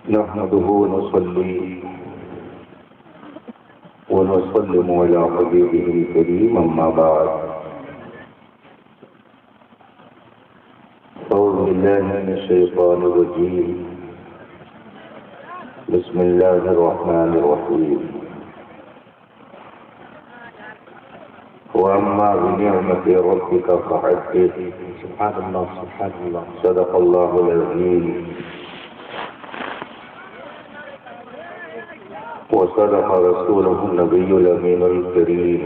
نحمده ونصلي ونسلم على حبيبه الكريم أما بعد أعوذ بالله من الشيطان الرجيم بسم الله الرحمن الرحيم وأما بنعمة ربك فحدث سبحان الله صدق الله العظيم وصدق رسوله النبي الأمين الكريم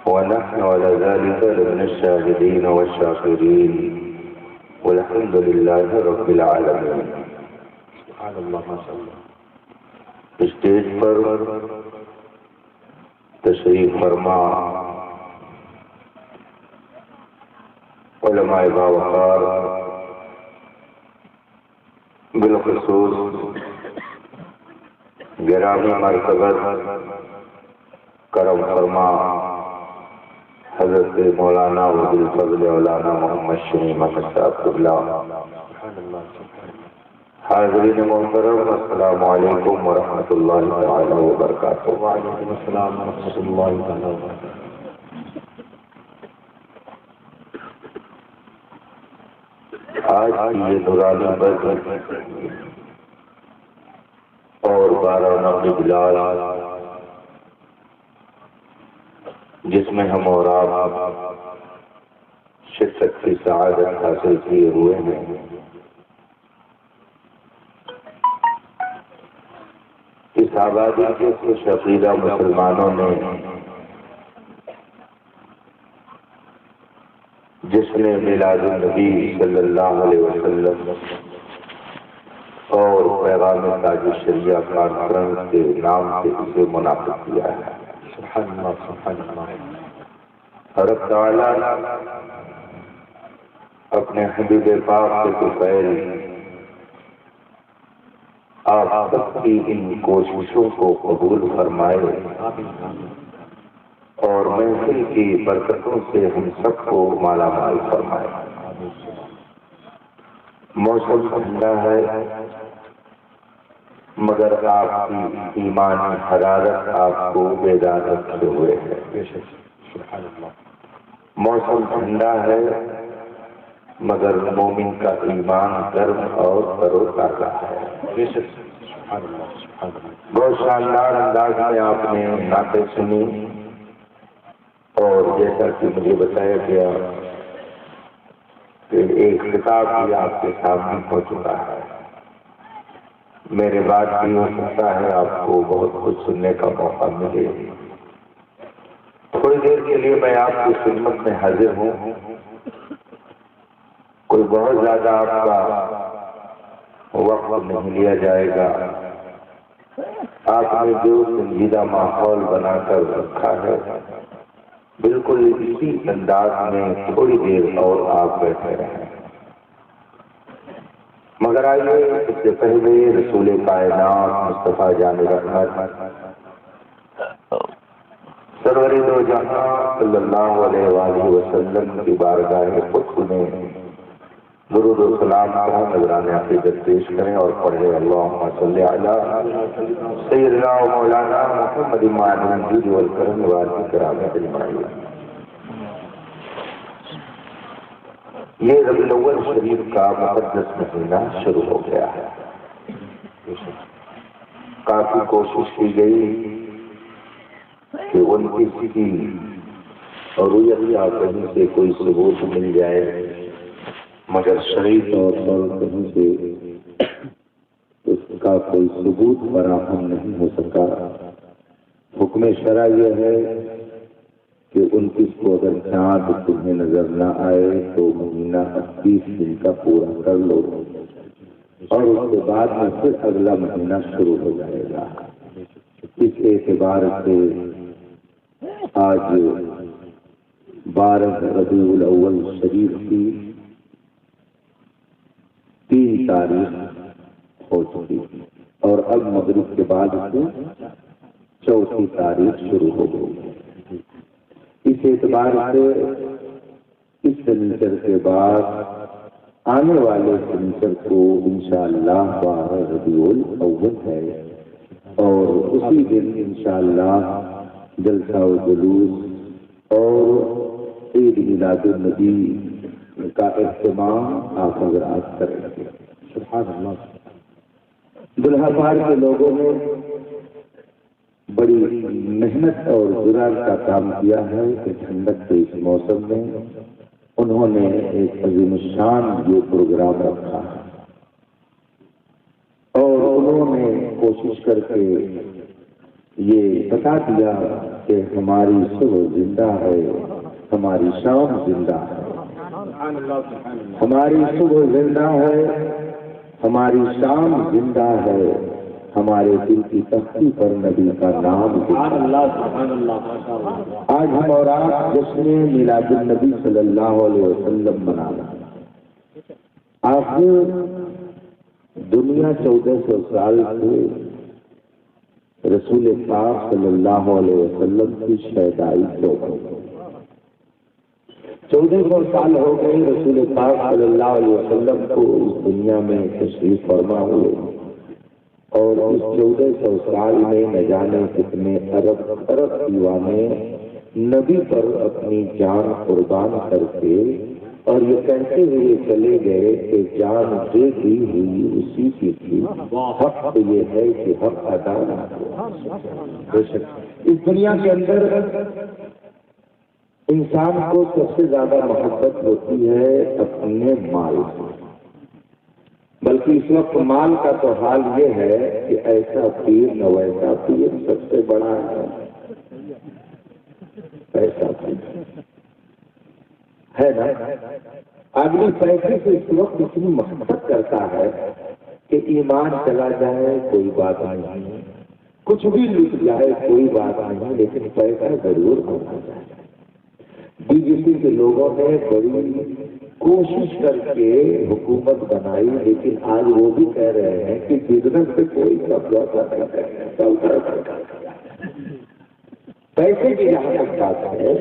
ونحن على ذلك لمن الشاهدين والشاكرين والحمد لله رب العالمين. سبحان اللہ ما شاء اللہ. اسٹیج پر تشریف فرما علماء باوقار، بالخصوص گرامی مرتبت کرم فرما حضرت مولانا وزیر فضل مولانا محمد شمیم احمد صاحب قبلہ، حاضرین محترم، السلام علیکم ورحمۃ اللہ تعالی وبرکاتہ. وعلیکم السلام ورحمۃ اللہ تعالی وبرکاتہ. آج کی یہ نورانی بدر اور 12 مغرب بلال جس میں ہم اور آپ شرکت کی سعادت حاصل کیے ہوئے ہیں، اس آبادی کے کچھ عقیدہ مسلمانوں نے جس نے میلاد النبی صلی اللہ علیہ وسلم اور پیغام تاج الشریعہ کانفرنس کے نام سے اسے منعقد کیا ہے. سبحان اللہ سبحان اللہ. رب تعالیٰ اپنے حبیب پاک کے طفیل آپ سب کی ان کوششوں کو قبول فرمائے اور محفل کی برکتوں سے ہم سب کو مالا مال فرمائے. موسم ٹھنڈا ہے مگر آپ کی ایمانی حرارت آپ کو بیدار رکھے ہوئے ہے. موسم ٹھنڈا ہے مگر مومن کا ایمان گرم اور ترو تازہ ہے. بہت شاندار انداز میں آپ نے نعتیں سنی اور جیسا کہ مجھے بتایا گیا کہ ایک خطاب بھی آپ کے سامنے ہو چکا ہے. میرے بعد بھی ہو سکتا ہے آپ کو بہت کچھ سننے کا موقع ملے. تھوڑی دیر کے لیے میں آپ کی خدمت میں حاضر ہوں. کوئی بہت زیادہ آپ کا وقت نہیں لیا جائے گا. آپ نے جو سنجیدہ ماحول بنا کر رکھا ہے بالکل اسی انداز میں تھوڑی دیر اور آپ بیٹھے رہیں. مگر آئیے اس سے پہلے رسول کائنات مصطفیٰ جان رحمت سرور دو جہاں صلی اللہ علیہ وآلہ وسلم کی بارگاہ قدس میں درود و سلام کا نذرانہ عقیدت پیش کریں اور پڑھیں اللہم صلی علی سیدنا و مولانا محمد معین الجود والکرم والکرام اجمعین. یہ ربیع الاول شریف کا مقدس مہینہ شروع ہو گیا ہے. کافی کوشش کی گئی کہ 29 کی رویت یا کہیں سے کوئی ثبوت مل جائے، مگر شرعی طور پر کہیں سے اس کا کوئی ثبوت فراہم نہیں ہو سکا. حکم شرع یہ ہے کہ 29 کو اگر چاند تمہیں نظر نہ آئے تو مہینہ 28 دن کا پورا کر لو اور اس کے بعد میں پھر اگلا مہینہ شروع ہو جائے گا. اس اعتبار سے آج 12 ربیع الاول شریف کی 3 تاریخ ہو چکی اور اب مغرب کے بعد سے 4 تاریخ شروع ہو گئی. اس اعتبار سے اس سنیچر کے بعد آنے والے سنسر کو انشاءاللہ 12 ربیع الاول ہے اور اسی دن انشاءاللہ جلسہ و جلوس اور عید میلاد النبی کا اہتمام آپ حضرات کریں گے۔ سبحان اللہ۔ دلہا بار کے لوگوں نے بڑی محنت اور ضرور کا کام کیا ہے کہ ٹھنڈک کے اس موسم میں انہوں نے ایک عظیم الشان یہ پروگرام رکھا ہے اور انہوں نے کوشش کر کے یہ بتا دیا کہ ہماری صبح زندہ ہے، ہماری شام زندہ ہے، ہماری صبح زندہ ہے، ہماری شام زندہ ہے، ہمارے دل کی تختی پر نبی کا نام زندہ ہے۔ آج ہم اور آپ جشن میلاد النبی صلی اللہ علیہ وسلم منا رہے ہیں۔ آپ دنیا 1400 سال سے رسول پاک صلی اللہ علیہ وسلم کی شہدائی کو 1400 سال ہو گئے رسول پاک صلی اللہ علیہ وسلم کو اس دنیا میں تشریف فرما ہوئے اور اس 1400 سال میں نہ جانے کتنے ارب دیوانے نبی پر اپنی جان قربان کر کے اور یہ کہتے ہوئے چلے گئے کہ جان دے دی ہوئی اسی کی تھی، حق تو یہ ہے کہ حق ادا نہ ہوا۔ بے شک اس دنیا کے اندر انسان کو سب سے زیادہ محبت ہوتی ہے اپنے مال سے، بلکہ اس وقت مال کا تو حال یہ ہے کہ ایسا پیر نہ ویسا پیر سب سے بڑا ہے، ایسا پیر ہے نا۔ آدمی پیسے سے اس وقت اتنی محبت کرتا ہے کہ ایمان چلا جائے کوئی بات نہیں، کچھ بھی لٹ جائے کوئی بات نہیں، لیکن پیسہ ضرور ہونا چاہیے۔ بی جے پی کے لوگوں نے بڑی کوشش کر کے حکومت بنائی، لیکن آج وہ بھی کہہ رہے ہیں کہ بزنس سے کوئی قبضہ نہیں کرنا، پیسے کی جہاں تک بات ہے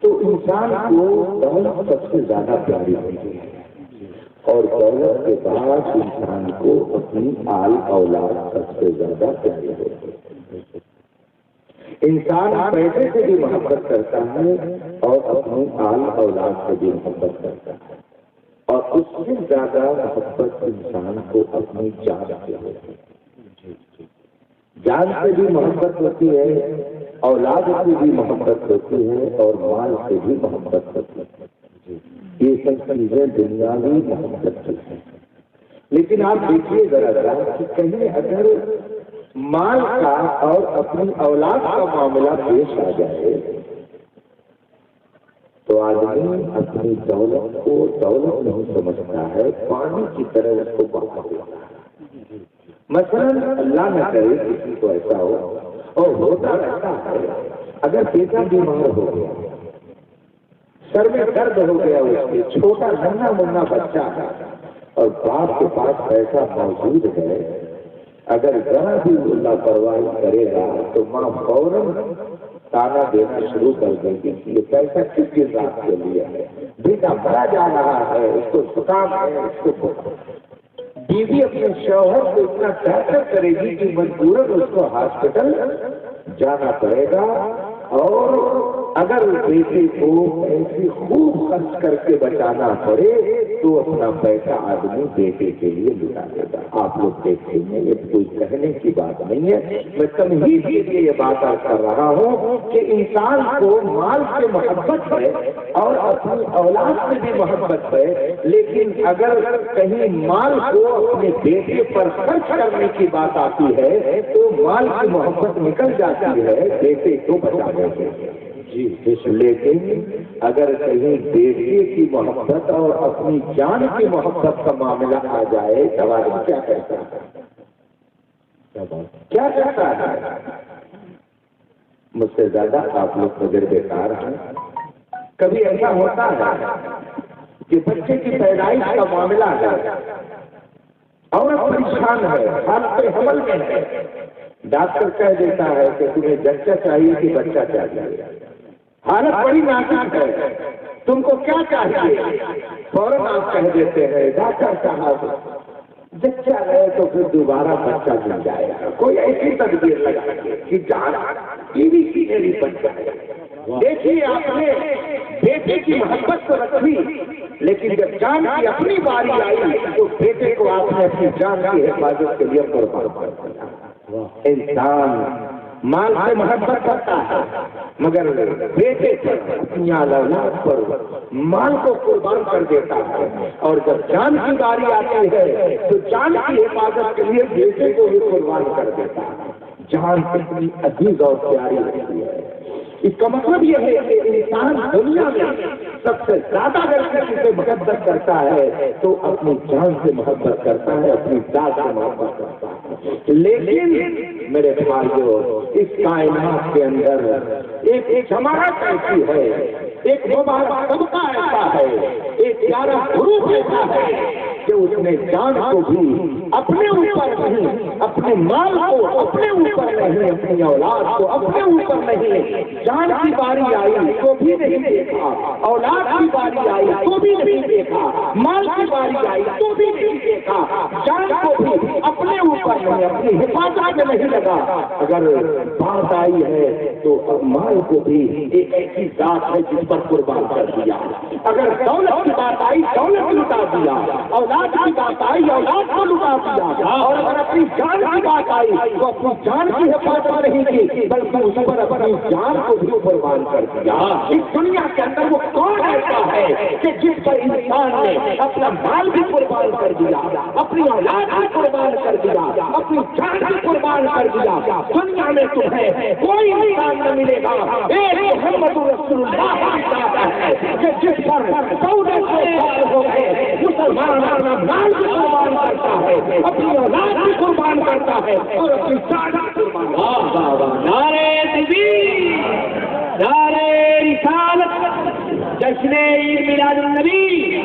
تو انسان کو دولت سب سے زیادہ پیاری ہوتی ہے اور دولت کے بعد انسان کو اپنی آل اولاد سب سے زیادہ پیاری ہوتی ہے۔ انسان پیسے سے بھی محبت کرتا ہے اور اپنی آل اولاد سے بھی محبت کرتا ہے اور اس سے زیادہ محبت انسان کو اپنی جان سے ہوتی ہے۔ جان سے بھی محبت ہوتی ہے، اولاد سے بھی محبت ہوتی ہے اور مال سے بھی محبت ہوتی ہے۔ یہ سب چیزیں دنیاوی محبت کی ہیں، لیکن آپ دیکھیے ذرا کہ کہیں اگر مال کا اور اپنی اولاد کا معاملہ پیش آ جائے تو آدمی اپنی دولت کو دولت نہیں سمجھتا ہے، پانی کی طرح اس کو بہا دیتا ہے۔ مثلا اللہ نہ کرے کسی کو ایسا ہو اور ہوتا رہتا ہے، اگر بیٹا بیمار ہو گیا، سر میں درد ہو گیا، اس کے چھوٹا ننھا منا بچہ ہے اور باپ کے پاس پیسہ موجود ہے، اگر ذرا بھی اللہ پرواہی کرے گا تو ماں فوراً تانا دینا شروع کر دے گی کہ یہ پیسہ کس کے ساتھ کے لیے ہے، بیٹا مرا جا رہا ہے، اس کو زکام ہے، اس کو بیوی اپنے شوہر کو اتنا ٹارچر کرے گی کہ مجبوراً اس کو ہاسپٹل جانا پڑے گا اور اگر بیٹے کو ایسی خوب خرچ کر کے بچانا پڑے تو اپنا پیسہ آدمی بیٹے کے لیے لٹا دے گا۔ آپ لوگ دیکھتے ہیں، یہ کوئی کہنے کی بات نہیں ہے، میں تمہید کے لیے یہ بات کر رہا ہوں کہ انسان کو مال سے محبت ہے اور اپنی اولاد سے بھی محبت ہے، لیکن اگر کہیں مال کو اپنے بیٹے پر خرچ کرنے کی بات آتی ہے تو مال کی محبت نکل جاتی ہے بیٹے کو بچانے کے لیے۔ لیکن اگر کہیں بیٹے کی محبت اور اپنی جان کی محبت کا معاملہ آ جائے تو آدمی کیا کہتا ہے؟ کیا کہتا ہے؟ مجھ سے زیادہ آپ لوگ تجربے کار ہیں۔ کبھی ایسا ہوتا ہے کہ بچے کی پیدائش کا معاملہ ہے، عورت پریشان ہے، حالت حمل میں ہے، ڈاکٹر کہہ دیتا ہے کہ تمہیں بچہ چاہیے کہ بچہ چاہیے، حالت بڑی نازک ہے، تم کو کیا چاہیے؟ فوراً آپ کہہ دیتے ہیں ڈاکٹر صاحب بچہ رہے تو پھر دوبارہ بچہ مل جائے گا، کوئی ایسی تدبیر لگائیے کہ جان بیوی کی میری بچ جائے۔ دیکھیے آپ نے بیٹے کی محبت تو رکھی، لیکن جب جان کی اپنی باری آئی تو بیٹے کو آپ نے اپنی جان کی حفاظت کے لیے قربان کر دیا۔ انسان مال سے محبت کرتا ہے مگر بیٹے پر، اپنی اولاد پر مال کو قربان کر دیتا ہے، اور جب جان کی باری آتی ہے تو جان کی حفاظت کے لیے بیٹے کو بھی قربان کر دیتا ہے۔ جان کتنی عزیز اور پیاری ہوتی ہے۔ اس کا مطلب یہ ہے کہ انسان دنیا میں سب سے زیادہ اگر کسی سے محبت کرتا ہے تو اپنی جان سے محبت کرتا ہے، اپنی ذات سے محبت کرتا ہے۔ لیکن میرے بھائیو، اس کائنات کے اندر ایک جماعت ایسی ہے، ایک مبارک طبقہ ایسا ہے، ایک پیارا گروپ ایسا ہے کہ اس نے جان کو بھی اپنے اوپر نہیں، اپنے مال کو اپنے اوپر نہیں، اپنی اولاد کو اپنے اوپر نہیں، جان کی باری آئی تو بھی نہیں دیکھا، اولاد کی باری آئی تو بھی نہیں دیکھا، مال کی باری آئی تو بھی نہیں دیکھا، جان کو بھی اپنے اوپر نہیں، اپنی حفاظت میں نہیں لگا۔ اگر بات آئی ہے تو مال کو بھی ایک ایسی ذات ہے جس پر قربان کر دیا۔ اگر دولت کی بات آئی دولت لٹا دیا، اولاد کی بات آئی اولاد کو لٹا دیا، اور اگر اپنی جان کی بات آئی تو اپنی جان کی حفاظت نہیں کی بلکہ اس پر اپنی جان کو بھی قربان کر دیا۔ اس دنیا کے اندر وہ کون ایسا ہے کہ جس پر انسان نے اپنا مال بھی قربان کر دیا، اپنی اولاد بھی قربان کر دیا، اپنی جان بھی قربان کر دیا؟ دنیا میں تمہیں کوئی انسان نہ ملے گا، ایک محمد رسول اللہ ہے کہ جس پر 1400 سال ہو گئے مسلمان اپنا مال بھی قربان کرتا ہے، اپنی اولاد بھی قربان کرتا ہے اور اپنی جان بھی قربان کرتا ہے۔ نعرے تکبیر، نعرے رسالت، جشن عید میلاد النبی،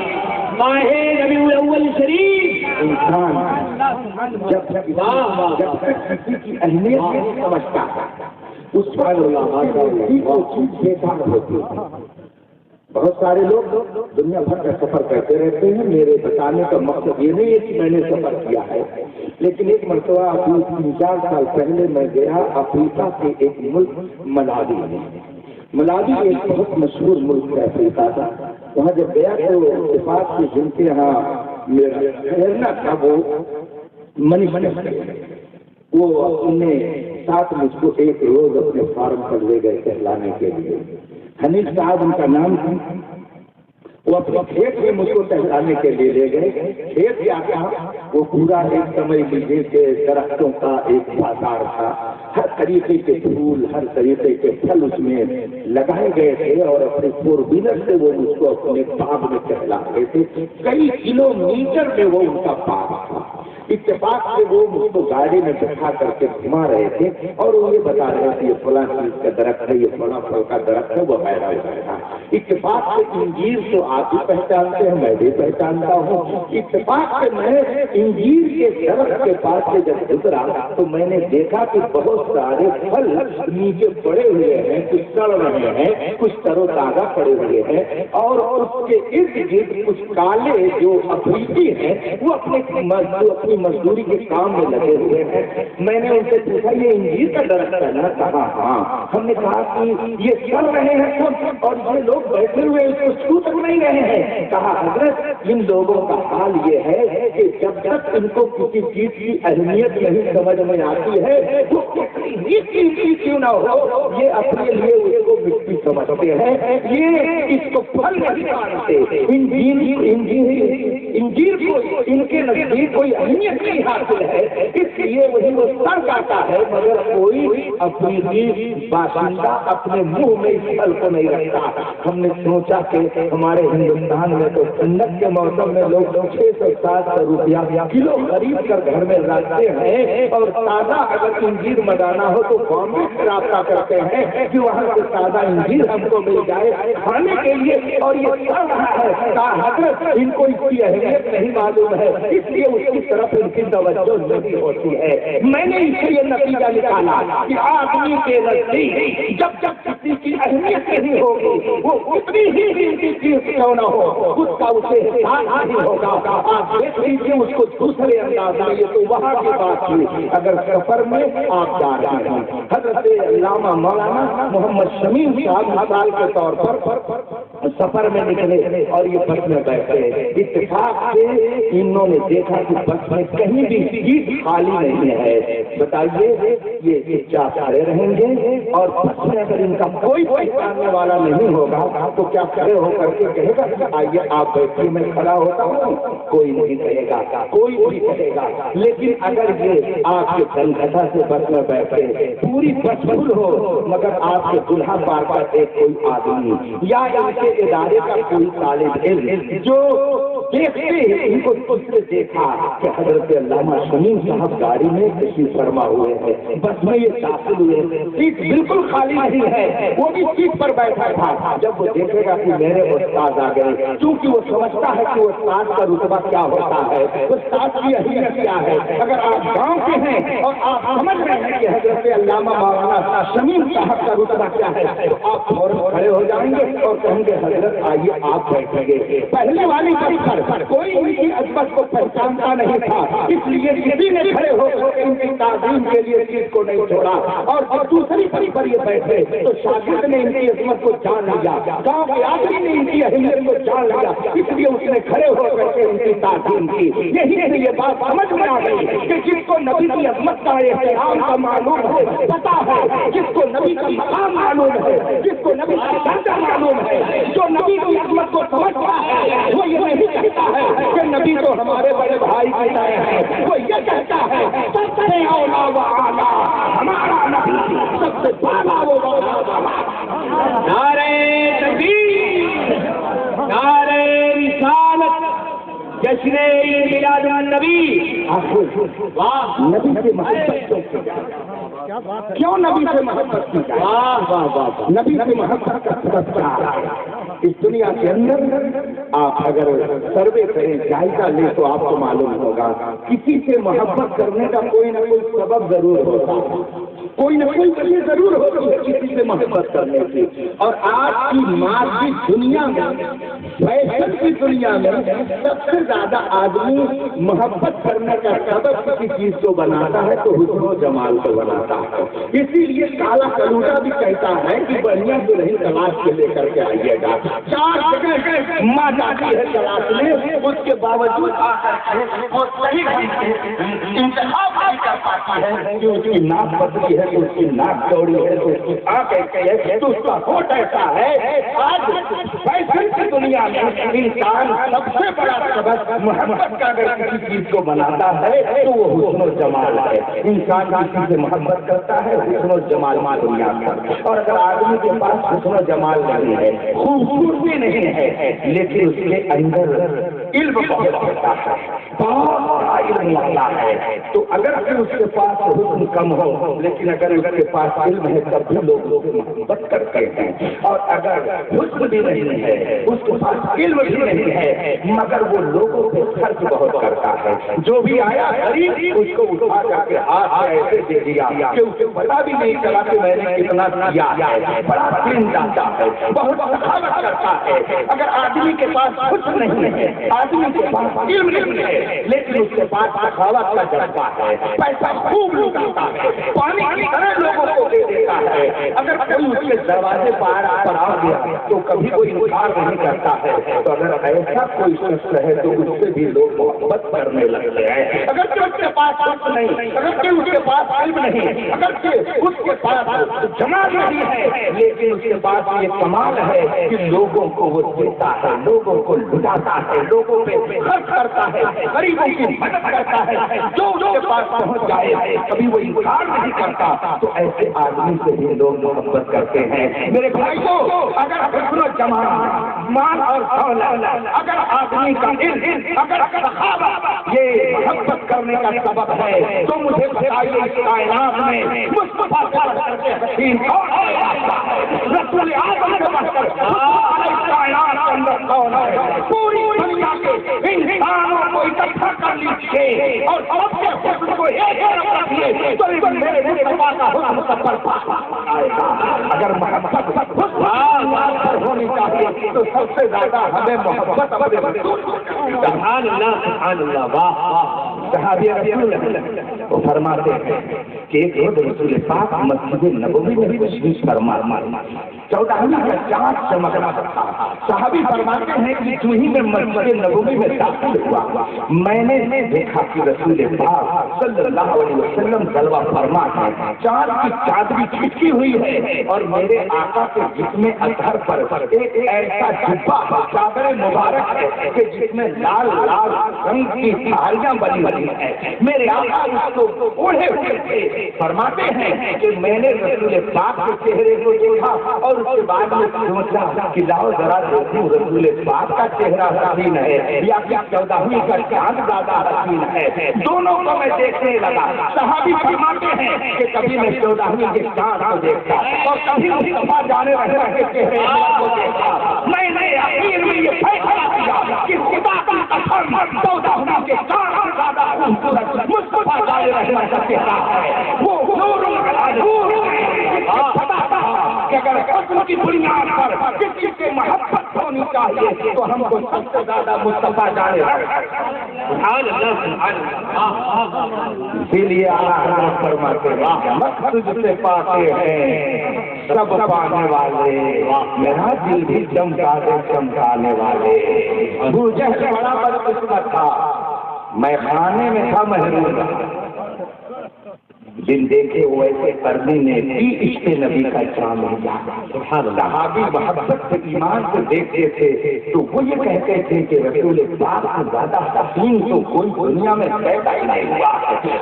ماہ ربیع الاول شریف۔ انسان جب تک کسی کی اہمیت نہیں سمجھتا اس پر چیز بیکار ہوتی ہے۔ بہت سارے لوگ دنیا بھر کا سفر کرتے رہتے ہیں۔ میرے بتانے کا مقصد یہ نہیں ہے کہ میں نے سفر کیا ہے، لیکن ایک مرتبہ ابھی 3-4 سال پہلے میں گیا افریقہ کے ایک ملک ملاوی میں۔ ملاوی ایک بہت مشہور ملک ہے افریقہ کا۔ وہاں جب گیا تو اتفاق سے جن کے یہاں میرا ٹھہرنا تھا وہ منی وہ اپنے ساتھ مجھ کو ایک روز اپنے فارم پر لے گئے ٹہلانے کے لیے۔ حنیف صاحب ان کا نام تھا۔ وہ اپنے کھیت میں مجھ کو ٹہلانے کے لیے لے گئے۔ کھیت کیا تھا؟ وہ پورا ایک سمجھ لیجیے کہ درختوں کا ایک بازار تھا، ہر طریقے کے پھول، ہر طریقے کے پھل اس میں لگائے گئے تھے، اور اپنے 4 ویلر سے وہ مجھ کو اپنے باغ میں ٹہلا رہے تھے۔ کئی کلومیٹر میں وہ ان کا باغ تھا۔ اتفاق سے وہ مجھ کو گاڑی میں بٹھا کر کے گھما رہے تھے اور وہ یہ بتا رہے تھے یہ فلاں چیز کا درخت ہے، یہ فلاں پھل کا درخت ہے، وہ پیدا ہو رہا ہے۔ اتفاق سے انجیر تو آپ بھی پہچانتے ہیں، میں بھی پہچانتا ہوں۔ اتفاق سے میں انجیر کے درخت کے پاس سے جب گزرا تو میں نے دیکھا کہ بہت سارے پھل نیچے پڑے ہوئے ہیں، کچھ سڑ رہے ہیں، کچھ تر و تازہ پڑے ہوئے ہیں، اور اس کے ارد گرد کچھ کالے جو افریقی ہیں وہ اپنی مزدوری کے کام میں لگے ہوئے ہیں۔ میں نے ان سے پوچھا یہ انجیر کا درخت ہے نا؟ کہا ہاں۔ ہم نے کہا کہ یہ سڑ رہے ہیں سب اور یہ لوگ بیٹھے ہوئے اس کو چھو تک نہیں رہے ہیں۔ کہا حضرت ان لوگوں کا حال یہ ہے کہ جب تک ان کو کسی چیز کی اہمیت نہیں سمجھ میں آتی ہے وہ کتنی کیوں نہ ہو یہ اپنے لیے اس کو مٹی سمجھتے ہیں، یہ اس کو پھل نہیں مانتے۔ انجیر کو ان کے نزدیک کوئی اہمیت نہیں حاصل ہے، اس لیے وہی وہ سڑ جاتا ہے، مگر کوئی اپنی باشندہ اپنے منہ میں اس پھل کو نہیں رکھتا۔ ہم نے سوچا کہ ہمارے ہندوستان میں تو ٹھنڈک کے موسم میں لوگ 600-700 روپیہ کلو خرید کر گھر میں رکھتے ہیں، اور تازہ اگر انجیر منگانا ہو تو بامبے سے رابطہ کرتے ہیں کہ وہاں سے تازہ انجیر ہم کو مل جائے کھانے کے لیے، اور یہ سڑ رہا ہے۔ حضرت ان کو اس کی اہمیت اہمیت نہیں معلوم ہے، اس لیے اس کی طرف ان کی توجہ نہیں ہوتی ہے۔ میں نے اس سے یہ نتیجہ نکالا کہ آدمی کے نزدیک جب جب کسی کی اہمیت نہیں ہوگی، وہ کتنی ہی چیز کیوں نہ ہو، اس کا اسے احساس نہیں ہوگا۔ آپ دیکھ لیجیے اس کو دوسرے انداز میں، یہ تو وہاں کی بات تھی۔ اگر سفر میں آپ جا رہے ہیں، حضرت علامہ مولانا محمد شمیم صاحب مثال کے طور پر سفر میں نکلے اور یہ بس میں بیٹھے، اتفاق سے انہوں نے دیکھا کہ بس میں کہیں بھی سیٹ خالی نہیں ہے۔ بتائیے یہ چچا کھڑے رہیں گے اور بس میں اگر ان کا کوئی پہچاننے والا نہیں ہوگا تو کیا کھڑے ہو کر کے کہے گا کہ آئیے آپ بیٹھیے میں کھڑا ہوتا ہوں؟ کوئی نہیں کہے گا، کوئی نہیں کہے گا۔ لیکن اگر یہ آپ کے دھنگھٹا سے بس میں بیٹھے، پوری بس فل ہو، مگر آپ کے دلہا پار پر ایک کوئی آدمی یا ان کے ادارے کا کوئی طالب علم جو دیکھتے ہیں ان کو خود سے دیکھا کہ حضرت علامہ شمیم صاحب گاڑی میں تشریف فرما ہوئے ہیں، بس میں یہ داخل ہوئے، سیٹ بالکل خالی نہیں ہے، وہ بھی سیٹ پر بیٹھا تھا۔ جب وہ دیکھے گا کہ میرے استاد آ گئے، کیونکہ وہ سمجھتا ہے کہ استاد کا رتبہ کیا ہوتا ہے، استاد کی اہمیت کیا ہے۔ اگر آپ گاؤں کے ہیں اور آپ سمجھ رہے ہیں کہ حضرت علامہ مولانا شمیم صاحب کا رتبہ کیا ہے، تو آپ فوراً کھڑے ہو جائیں گے اور کہیں گے حضرت آئیے آپ بیٹھیں گے۔ پہلے والی بس پر کوئی ان کی عظمت کو پہچانتا نہیں تھا، اس لیے کسی نے کھڑے ہو کر ان کی تعظیم کے لیے چیز کو نہیں چھوڑا، اور جب دوسری بس پر یہ بیٹھے تو شاگرد نے ان کی عظمت کو جان لیا، گاؤں کے آدمی نے ان کی اہمیت کو جان لیا، اس لیے اس نے کھڑے ہو کر کے ان کی تعظیم کی۔ یہی سے یہ بات سمجھ میں آ گئی کہ جس کو نبی کی عظمت کا احترام کا معلوم ہے، پتا ہے جس کو نبی کا مقام معلوم ہے، جس کو نبی کا درجہ معلوم ہے، جو نبی کی عظمت کو سمجھتا ہے، وہ یہ نہیں کہتا ہے کہ نبی تو ہمارے بڑے بھائی کی طرح ہے، وہ یہ کہتا ہے سب سے اولا و اعلیٰ ہمارا نبی، سب سے بالا وہ اولا و اعلیٰ۔ نعرہ تکبیر، نعرہ رسالت، جشن عید میلاد النبی۔ واہ، نبی سے محبت کیوں نبی سے محبت کی جائے؟ واہ واہ واہ، نبی سے محبت کا سبب کیا ہے؟ اس دنیا کے اندر آپ اگر سروے کریں، جائزہ لیں تو آپ کو معلوم ہوگا کسی سے محبت کرنے کا کوئی نہ کوئی سبب ضرور ہوتا ہے، کوئی نہ کوئی وجہ ضرور ہوتی ہے کسی سے محبت کرنے کی۔ اور آج کی مادی دنیا میں، فیشن کی دنیا میں سب سے زیادہ آدمی محبت کرنے کا سبب کسی چیز کو بناتا ہے تو حسن و جمال کو بناتا ہے۔ اسی لیے کالا کلوٹا بھی کہتا ہے کہ بڑھیا دلہن تلاش کے لے کر کے آئیے گا۔ 4 جگہ ماں جاتی ہے تلاش میں، اس کے باوجود وہ صحیح انتخاب نہیں کر پاتی ہے کہ اس کی ناک پتلی ہے تو اس کی ناک چوڑی ہے تو اس کی آنکھ ایسی ہے تو اس کا ہوٹ ایسا ہے۔ آج فیشن کی دنیا میں انسان سب سے بڑا سبب محبت کا اگر کسی چیز کو بناتا ہے تو وہ حسن و جمال ہے۔ انسان کسی سے محبت کرتا ہے حسن و جمال دنیا کا، اور اگر آدمی کے پاس حسن و جمال نہیں ہے، خوبصورتی نہیں ہے، لیکن اس کے اندر علم بہت ہوتا ہے، بہت علم ہوتا ہے، تو اگر اس کے پاس حسن کم ہو لیکن اگر اس کے پاس علم ہے تب بھی لوگ محبت کرتے ہیں۔ اور اگر حسن بھی نہیں ہے، اس کے پاس علم بھی نہیں ہے، مگر وہ لوگوں پہ خرچ بہت کرتا ہے، جو بھی آیا غریب اس کو اٹھا کر کے ہاتھ سے ایسے دے دیا کہ اسے پتا بھی نہیں چلا کہ میں نے کتنا دیا ہے، بڑا دین جاتا ہے، بہت سخاوت کرتا ہے۔ اگر آدمی کے پاس کچھ نہیں ہے، آدمی کے پاس علم نہیں ہے، لیکن اس کے پاس سخاوت کا جذبہ ہے، پیسہ خوب لگاتا ہے، پانی کی طرح لوگوں کو دے دیتا ہے، اگر کوئی اس کے دروازے پر آ گیا تو کبھی کوئی انکار نہیں کرتا ہے، تو اگر ایسا کوئی شخص ہے تو اس سے بھی لوگ محبت کرنے لگتے ہیں۔ اگر اس کے پاس کچھ نہیں، اگر اس کے پاس علم نہیں، اگر اس کے پاس جمال نہیں ہے، لیکن اس کے پاس یہ کمال ہے کہ لوگوں کو وہ دیتا ہے، لوگوں کو لٹاتا ہے، لوگوں پہ خرچ کرتا ہے، غریبوں کی مدد کرتا ہے، جو اس کے پاس پہنچ جائے کبھی وہ انکار نہیں کرتا، تو ایسے آدمی سے بھی لوگ محبت کرتے ہیں۔ میرے بھائی کو اگر حسن و جمال، مال اور دولت، اگر آدمی کا علم، اگر سخاوت، یہ محبت کرنے کا سبب ہے تو مجھے بتائیے اس کائنات میں مصطفیٰ سے بڑھ کر کے حسین کون ہے؟ رسول اعظم سے بڑھ کر اس کائنات کے اندر کون ہے؟ پوری دنیا کے انسانوں کو اکٹھا کر لیجیے اور سب کے حسن کو ایک طرف رکھیے تو میرے مصطفیٰ کا حسن سب پر آئے گا۔ اگر محبت پر ہونی چاہیے تو سب سے زیادہ ہمیں محبت اپنے رسول سبحان اللہ سبحان اللہ، واہ واہ۔ صحابی رسول وہ فرماتے ہیں کہ ایک روز رسول پاک مسجد نبوی میں تشریف فرما 14ویں کا چاند چمک رہا تھا۔ صحابی فرماتے ہیں کہ جو ہی میں مسجد نبوی میں داخل ہوا میں نے دیکھا کہ رسول پاک صلی اللہ علیہ وسلم جلوہ فرما ہے، چاند کی چادری چھٹکی ہوئی ہے اور میرے آقا کے جسم اطہر پر ایک ایسا جبہ چادر مبارک ہے کہ جس میں لال لال رنگ کی ساریاں بنی ہوئی ہیں۔ میرے آقا اس کو اوڑھے ہوئے تھے۔ فرماتے ہیں کہ میں نے رسول پاک کے چہرے کو دیکھا اور اس کے بعد میں سوچا کہ لاؤ ذرا دیکھوں رسول پاک کا چہرہ حسین ہے یا کیا 14ویں کا چاند زیادہ حسین ہے۔ دونوں کو میں دیکھنے لگا۔ صحابی فرماتے ہیں کہ کبھی میں 14ویں کے چاند کو دیکھتا اور کبھی مصطفیٰ جانے رہنے کے چہرے کو دیکھتا۔ میں نے آخر میں یہ فیصلہ کیا کہ خدا کی قسم 14ویں کے چاند زیادہ خوبصورت مصطفیٰ جانے رہنے کا چہرہ ہے۔ وہ نور کہ اگر قسم کی بنیاد پر کسی کی محبت ہونی چاہیے تو ہم کو سب سے زیادہ مصطفیٰ جانے سبحان اللہ سبحان اللہ۔ اسی لیے اللہ فرماتے ہیں مقصد سے پاتے ہیں سب پانے والے، میرا دل بھی چمکانے والے۔ ابو جہل بڑا بدقسمت تھا، میں خانے میں تھا محروم، دن دیکھے وہ ایسے کرنے نے بھی عشق نبی کا چاند لیا۔ صحابی محبت سے ایمان کو دیکھتے تھے تو وہ یہ کہتے تھے کہ رسول پاک سے زیادہ حسین تو کوئی دنیا میں پیدا ہی نہیں ہوا۔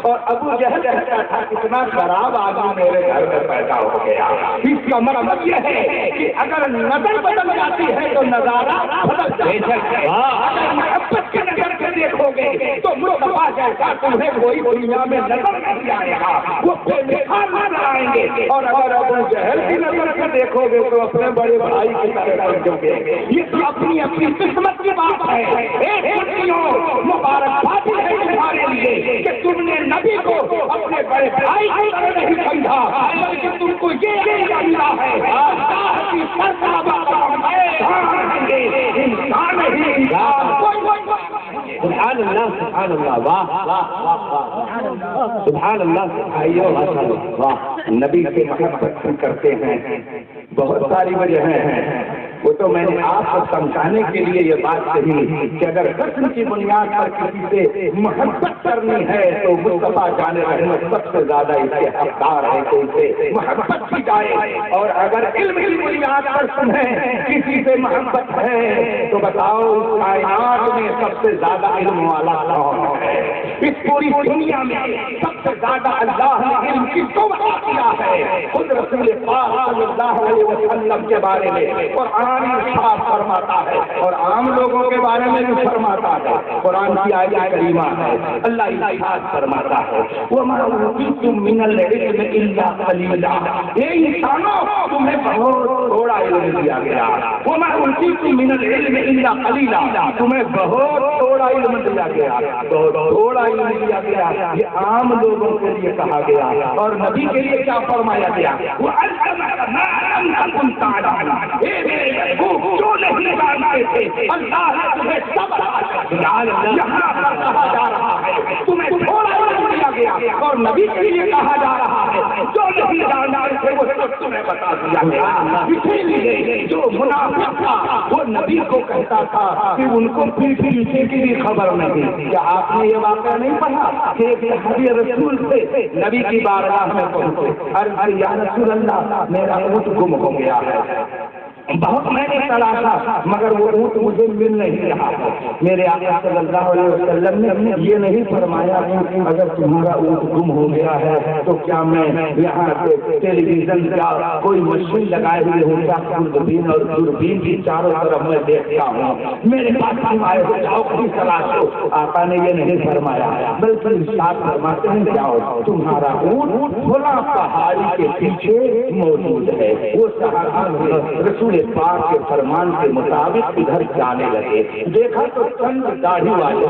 اور ابو جہل کہتا تھا اتنا خراب آدمی میرے گھر میں پیدا ہو گیا۔ اس کا مطلب یہ ہے کہ اگر نظر بدل جاتی ہے تو نظارہ بدل جاتا ہے۔ اگر محبت کے نظر سے دیکھو گے تو مصطفیٰ جیسا تمہیں کوئی دنیا میں نظر نہیں آئے گا، وہ بے مثال نظر آئیں گے۔ اور اگر ابو جہل کی نظر سے دیکھو گے تو اپنے بڑے بھائی کی طرح سمجھو گے۔ یہ تو اپنی اپنی قسمت کی بات ہے۔ مبارکباد ہے تمہارے لیے کہ تم نے نبی کو اپنے بڑے بھائی کی طرح نہیں سمجھا، بلکہ تم کو یہ ملا ہے انسان ہی سبحان اللہ سبحان اللہ، واہ سبحان اللہ۔ واہ نبی سے محبت کرتے ہیں بہت ساری وجہ ہیں، وہ تو میں نے آپ کو سمجھانے کے لیے یہ بات کہی کہ اگر حسن کی بنیاد پر کسی سے محبت کرنی ہے تو مصطفیٰ جانے رحمت سب سے زیادہ اس کے حقدار ہے کہ اسے محبت کی جائے۔ اور اگر علم کی بنیاد پر تمہیں کسی سے محبت ہے تو بتاؤ اس کائنات میں سب سے زیادہ علم والا کون ہے؟ اس پوری دنیا میں سب سے زیادہ اللہ نے علم کی توقع کیا ہے خود رسول پاک صلی اللہ علیہ وسلم کے بارے میں قرآن ارشاد فرماتا ہے اور عام لوگوں کے بارے میں بھی فرماتا ہے۔ قرآن کی آیت کریمہ ہے، اللہ ارشاد فرماتا ہے وَمَا أُوتِيتُم مِّنَ الْعِلْمِ إِلَّا قَلِيلًا، اے انسانوں تمہیں بہت تھوڑا علم دیا گیا۔ وَمَا أُوتِيتُم مِّنَ الْعِلْمِ إِلَّا قَلِيلًا، تمہیں بہت تھوڑا علم دیا گیا، تھوڑا علم دیا گیا۔ یہ عام لوگوں کے لیے کہا گیا اور نبی کے لیے کیا فرمایا گیا؟ وَعَلَّمَكَ مَا لَمْ تَكُن تَعْلَمُ، جو نہیں جانتے تھے اللہ نے تمہیں سب یہاں پر کہا جا رہا ہے تمہیں تھوڑا علم دیا گیا اور نبی کے لیے کہا جا رہا ہے جو نہیں جانتے تھے وہ سب تمہیں بتا دیا گیا۔ اسی لیے جو منافق تھا وہ نبی کو کہتا تھا کہ ان کو پیچھے کی بھی خبر نہیں۔ کیا آپ نے یہ واقعہ نہیں پڑھا کہ ایک صحابی رسول سے نبی کی بارگاہ میں پہنچے، عرض یا رسول اللہ میرا اونٹ گم ہو گیا ہے۔ بہت میں نے تلاشا مگر وہ اونٹ مجھے مل نہیں رہا ہے۔ میرے آقا صلی اللہ علیہ وسلم نے یہ نہیں فرمایا کہ اگر تمہارا اونٹ گم ہو گیا ہے تو کیا میں یہاں ٹیلی ویژن کا کوئی مشین لگائے ہوئے ہوں کیا خوردبین اور دوربین کی چاروں طرف میں دیکھتا ہوں، میرے پاس تم آئے ہو جاؤ خود تلاشو۔ آقا نے یہ نہیں فرمایا بلکہ ارشاد فرماتے ہیں جاؤ تمہارا اونٹ فلاں پہاڑی کے پیچھے موجود ہے۔ وہ صحابہ رسول پاک کے فرمان کے مطابق ادھر جانے لگے، دیکھا تو چند داڑھی والے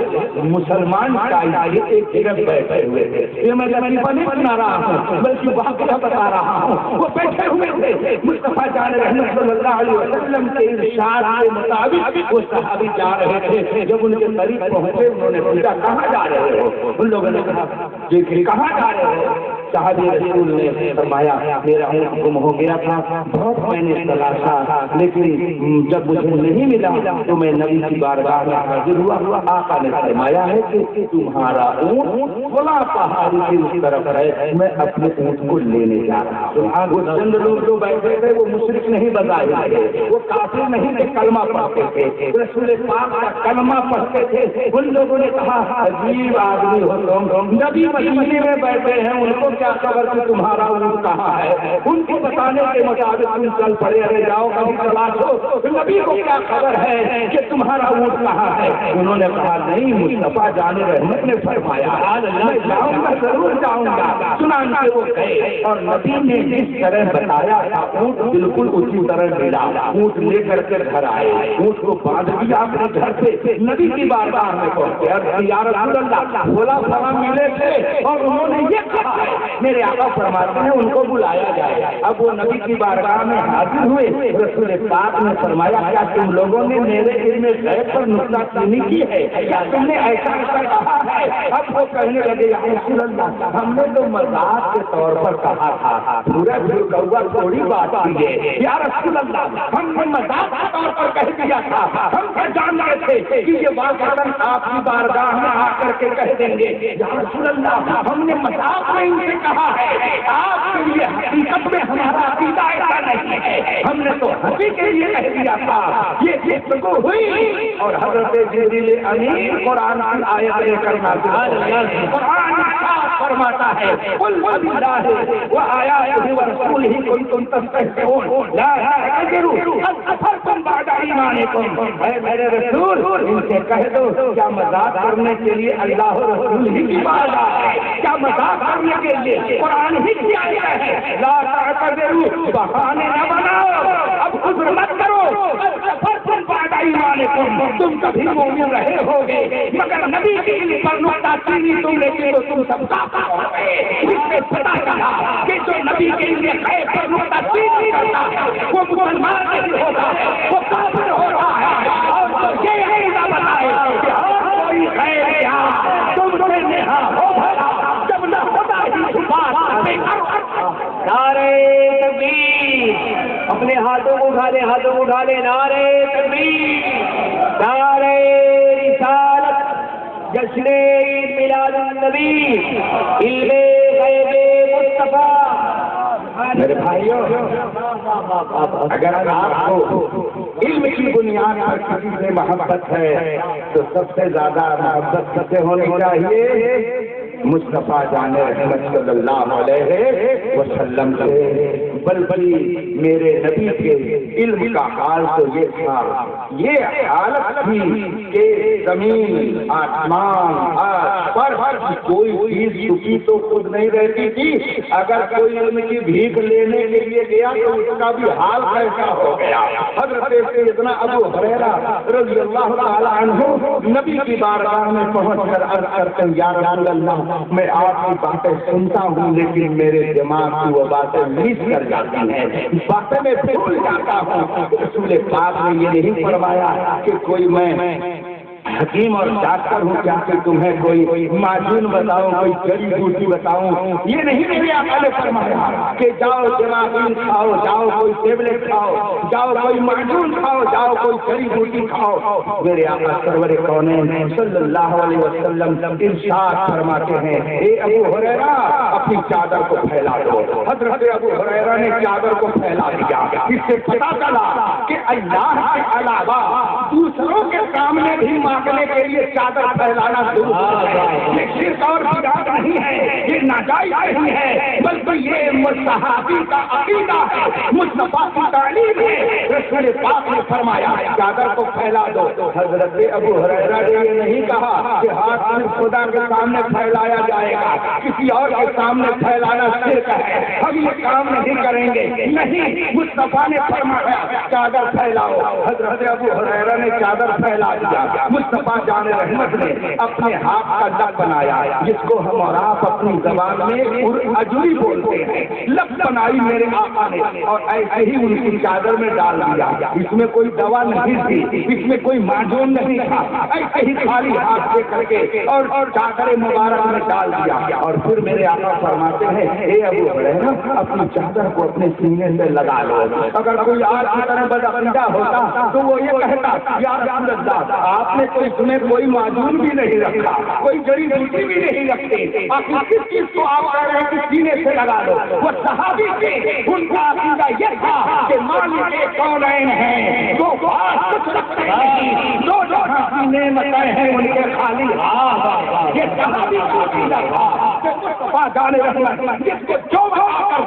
مسلمان چاہیے ایک جگہ بیٹھے ہوئے تھے۔ یہ میں لطیفہ نہیں سنا رہا ہوں بلکہ واقعہ بتا رہا ہوں۔ وہ بیٹھے ہوئے تھے، مصطفیٰ جان رحمت صلی اللہ علیہ وسلم کے ارشاد کے مطابق وہ صحابی جا رہے تھے۔ جب ان کے قریب پہنچے انہوں نے پوچھا کہاں جا رہے ہو؟ ان لوگوں نے کہا جی کہاں جا رہے ہو؟ صحابی رسول نے فرمایا میرا اونٹ گم ہو گیا تھا، بہت میں نے تلاشا لیکن جب مجھے نہیں ملا تو میں نبی کی بارگاہ میں حاضر ہوا۔ آقا نے فرمایا ہے کہ تمہارا اونٹ فلاں پہاڑی کی اس طرف ہے، میں اپنے اونٹ کو لینے جا رہا ہوں۔ وہ چند لوگ جو بیٹھے تھے وہ مشرک نہیں بتائے تھے، وہ کافر نہیں تھے، کلمہ پڑھتے تھے، رسول پاک کا کلمہ پڑھتے تھے۔ ان لوگوں نے کہا عجیب آدمی ہو تم، نبی مدینے میں بیٹھے ہیں، ان کو کیا خبر کہ تمہارا اونٹ کہاں ہے؟ ان کو بتانے کے مطابق تم چل پڑے، ارے جاؤ کبھی تلاش ہو، نبی کو کیا خبر ہے کہ تمہارا اونٹ کہاں ہے؟ انہوں نے کہا نہیں، مصطفیٰ جان رحمت نے فرمایا میں جاؤں گا، ضرور جاؤں گا۔ چنانچہ وہ گئے اور نبی نے جس طرح بتایا تھا اونٹ بالکل اسی طرح ملا۔ اونٹ لے کر کے گھر آئے، اونٹ کو باندھ دیا اپنے گھر پہ، نبی کی بارگاہ میں پہنچے، یا رسول اللہ بولا فلاں ملے تھے اور انہوں نے یہ کہا ہے، میرے آقا فرماتے ہیں ان کو بلایا جائے۔ اب وہ نبی کی بارگاہ میں حاضر ہوئے، رسول پاک نے فرمایا کیا تم لوگوں نے میرے علم غیب پر نکتہ چینی کی ہے؟ کیا تم نے ایسا کہا ہے؟ اب وہ کہنے لگے یا رسول اللہ ہم نے تو مذاق کے طور پر کہا تھا، پورا کوا تھوڑی بات کی ہے۔ یا رسول اللہ ہم نے مذاق کے طور پر کہہ دیا تھا، ہم کیا جانتے تھے کہ یہ واقعاً آپ کی بارگاہ میں آ کر کے کہہ دیں گے۔ یا رسول اللہ ہم نے مذاق میں ان سے کہا ہے، آپ کے لیے حقیقت میں ہمارا عقیدہ ایسا نہیں ہے، ہم نے تو ہنسی کے لیے کہہ دیا تھا۔ یہ گفتگو ہوئی اور حضرت جبریل امین قرآن کی آیت لے کر نازل ہوئی۔ قرآن فرماتا ہے قل باللہ وآیاتہ ورسولہ کنتم تستہزئون لا تعتذروا قد کفرتم بعد ایمانکم۔ اے میرے رسول ان سے کہہ دو کیا مذاق کرنے کے لیے اللہ و رسول ہی کی بارگاہ ہے؟ کیا مذاق کرنے کے لیے قرآن ہی کی آیت ہے؟ لا تعتذروا، بہانے نہ بناؤ، اب عذر مت کرو، کفرتم بعد ایمانکم، تم کبھی مومن رہے ہوگے مگر نبی کی علم پر نکتہ چینی تم لیتے تو تم سب کافر ہو گئے۔ اس سے پتہ چلا کہ جو نبی کے لیے غیب پر نکتہ چینی کرتا ہے وہ مسلمان نہیں ہوتا، وہ کافر ہوتا ہے۔ اور تو یہ عقیدہ بتائے کہ ہر کوئی غیر کیا تم سے نہا ہو بھلا جب نہ خدا ہی چھپا بے نعرہ تکبیر، اپنے ہاتھوں کو اٹھا لے، ہاتھوں کو اٹھا لے، نعرہ تکبیر، نعرہ رسالت، جشن عید میلاد النبی، علم غیب مصطفیٰ۔ میرے بھائیوں اگر آپ کو علم کی بنیاد پر کسی سے محبت ہے تو سب سے زیادہ محبت کس سے ہونی چاہیے؟ مصطفیٰ جان رحمت صلی اللہ علیہ وسلم سے۔ بلکہ میرے نبی کے علم کا حال تو یہ تھا، یہ حالت تھی کہ زمین آسمان پر کوئی چیز چھپی تو خود نہیں رہتی تھی، اگر کوئی علم کی بھیک لینے کے لیے گیا تو اس کا بھی حال کیسا ہو گیا۔ حضرت سیدنا ابو ہریرہ رضی اللہ تعالی عنہ نبی کی بارگاہ میں پہنچ کر عرض کرتے ہیں یا رسول اللہ میں آپ کی باتیں سنتا ہوں لیکن میرے دماغ کی وہ باتیں مس کر جاتی ہیں، باتیں میں بھول جاتا ہوں۔ رسول پاک نے یہ نہیں فرمایا کہ کوئی میں حکیم اور ڈاکٹر ہوں کیا کہ تمہیں کوئی معجون بتاؤں، کوئی جڑی بوٹی بتاؤں؟ یہ نہیں میرے آقا نے فرمایا کہ جاؤ جراثیم کھاؤ، جاؤ کوئی ٹیبلٹ کھاؤ، جاؤ کوئی معجون کھاؤ، جاؤ کوئی جڑی بوٹی کھاؤ۔ میرے آقا سرور کونین صلی اللہ علیہ وسلم ارشاد فرماتے ہیں، اے ابو ہریرہ اپنی چادر کو پھیلا دو۔ حضرت ابو ہریرہ نے چادر کو پھیلا دیا۔ اس سے پتہ چلا کہ اللہ کے علاوہ دوسروں کے سامنے بھی مانگنے کے لیے چادر پھیلانا ضروری ہے۔ یہ شرک اور بدعت نہیں ہے، یہ ناجائز نہیں ہے، بلکہ یہ صحابی کا عقیدہ ہے، مصطفیٰ کی تعلیم ہے۔ رسول پاک نے فرمایا چادر کو پھیلا دو۔ حضرت ابو ہریرہ نے یہ نہیں کہا کہ ہاتھ صرف خدا کے سامنے پھیلایا جائے گا، کسی اور کے سامنے پھیلانا شرک ہے، ہم یہ کام نہیں کریں گے۔ نہیں، مصطفیٰ نے فرمایا چادر پھیلاؤ۔ حضرت ابو ہریرہ نے چادر پھیلا دیا۔ مصطفیٰ جان رحمت نے اپنے ہاتھ کا لب بنایا، جس کو ہم اور آپ اپنی زبان میں اجوری بولتے ہیں، لب بنائی میرے آقا نے، اور ایسے ہی ان کی چادر میں ڈال دیا۔ اس میں کوئی دوا نہیں تھی، اس میں کوئی معجون نہیں تھا، ایسے ہی خالی ہاتھ سے کر کے اور چادر مبارک میں ڈال دیا۔ اور پھر میرے آقا فرماتے ہیں، اے ابو ہریرہ اپنی چادر کو اپنے سینے سے لگا لو۔ اگر کوئی آج کی طرح بدعقیدہ ہوتا تو وہ یہ کہتا، یا رسول اللہ آپ نے تو اس میں کوئی معجون بھی نہیں رکھا، کوئی جڑی بوٹی بھی نہیں رکھتے، آپ کس چیز کو آپ کہہ رہے ہیں کہ سینے سے لگا لو؟ وہ صحابی تھے، ان کا عقیدہ یہ تھا کہ مالک کونین ہیں، جو کچھ رکھتے ہیں، جو جہاں کی نعمتیں ہیں ان کے خالی ہاتھ۔ یہ صحابی کا عقیدہ تھا کہ مصطفیٰ جان رحمت جس کو جو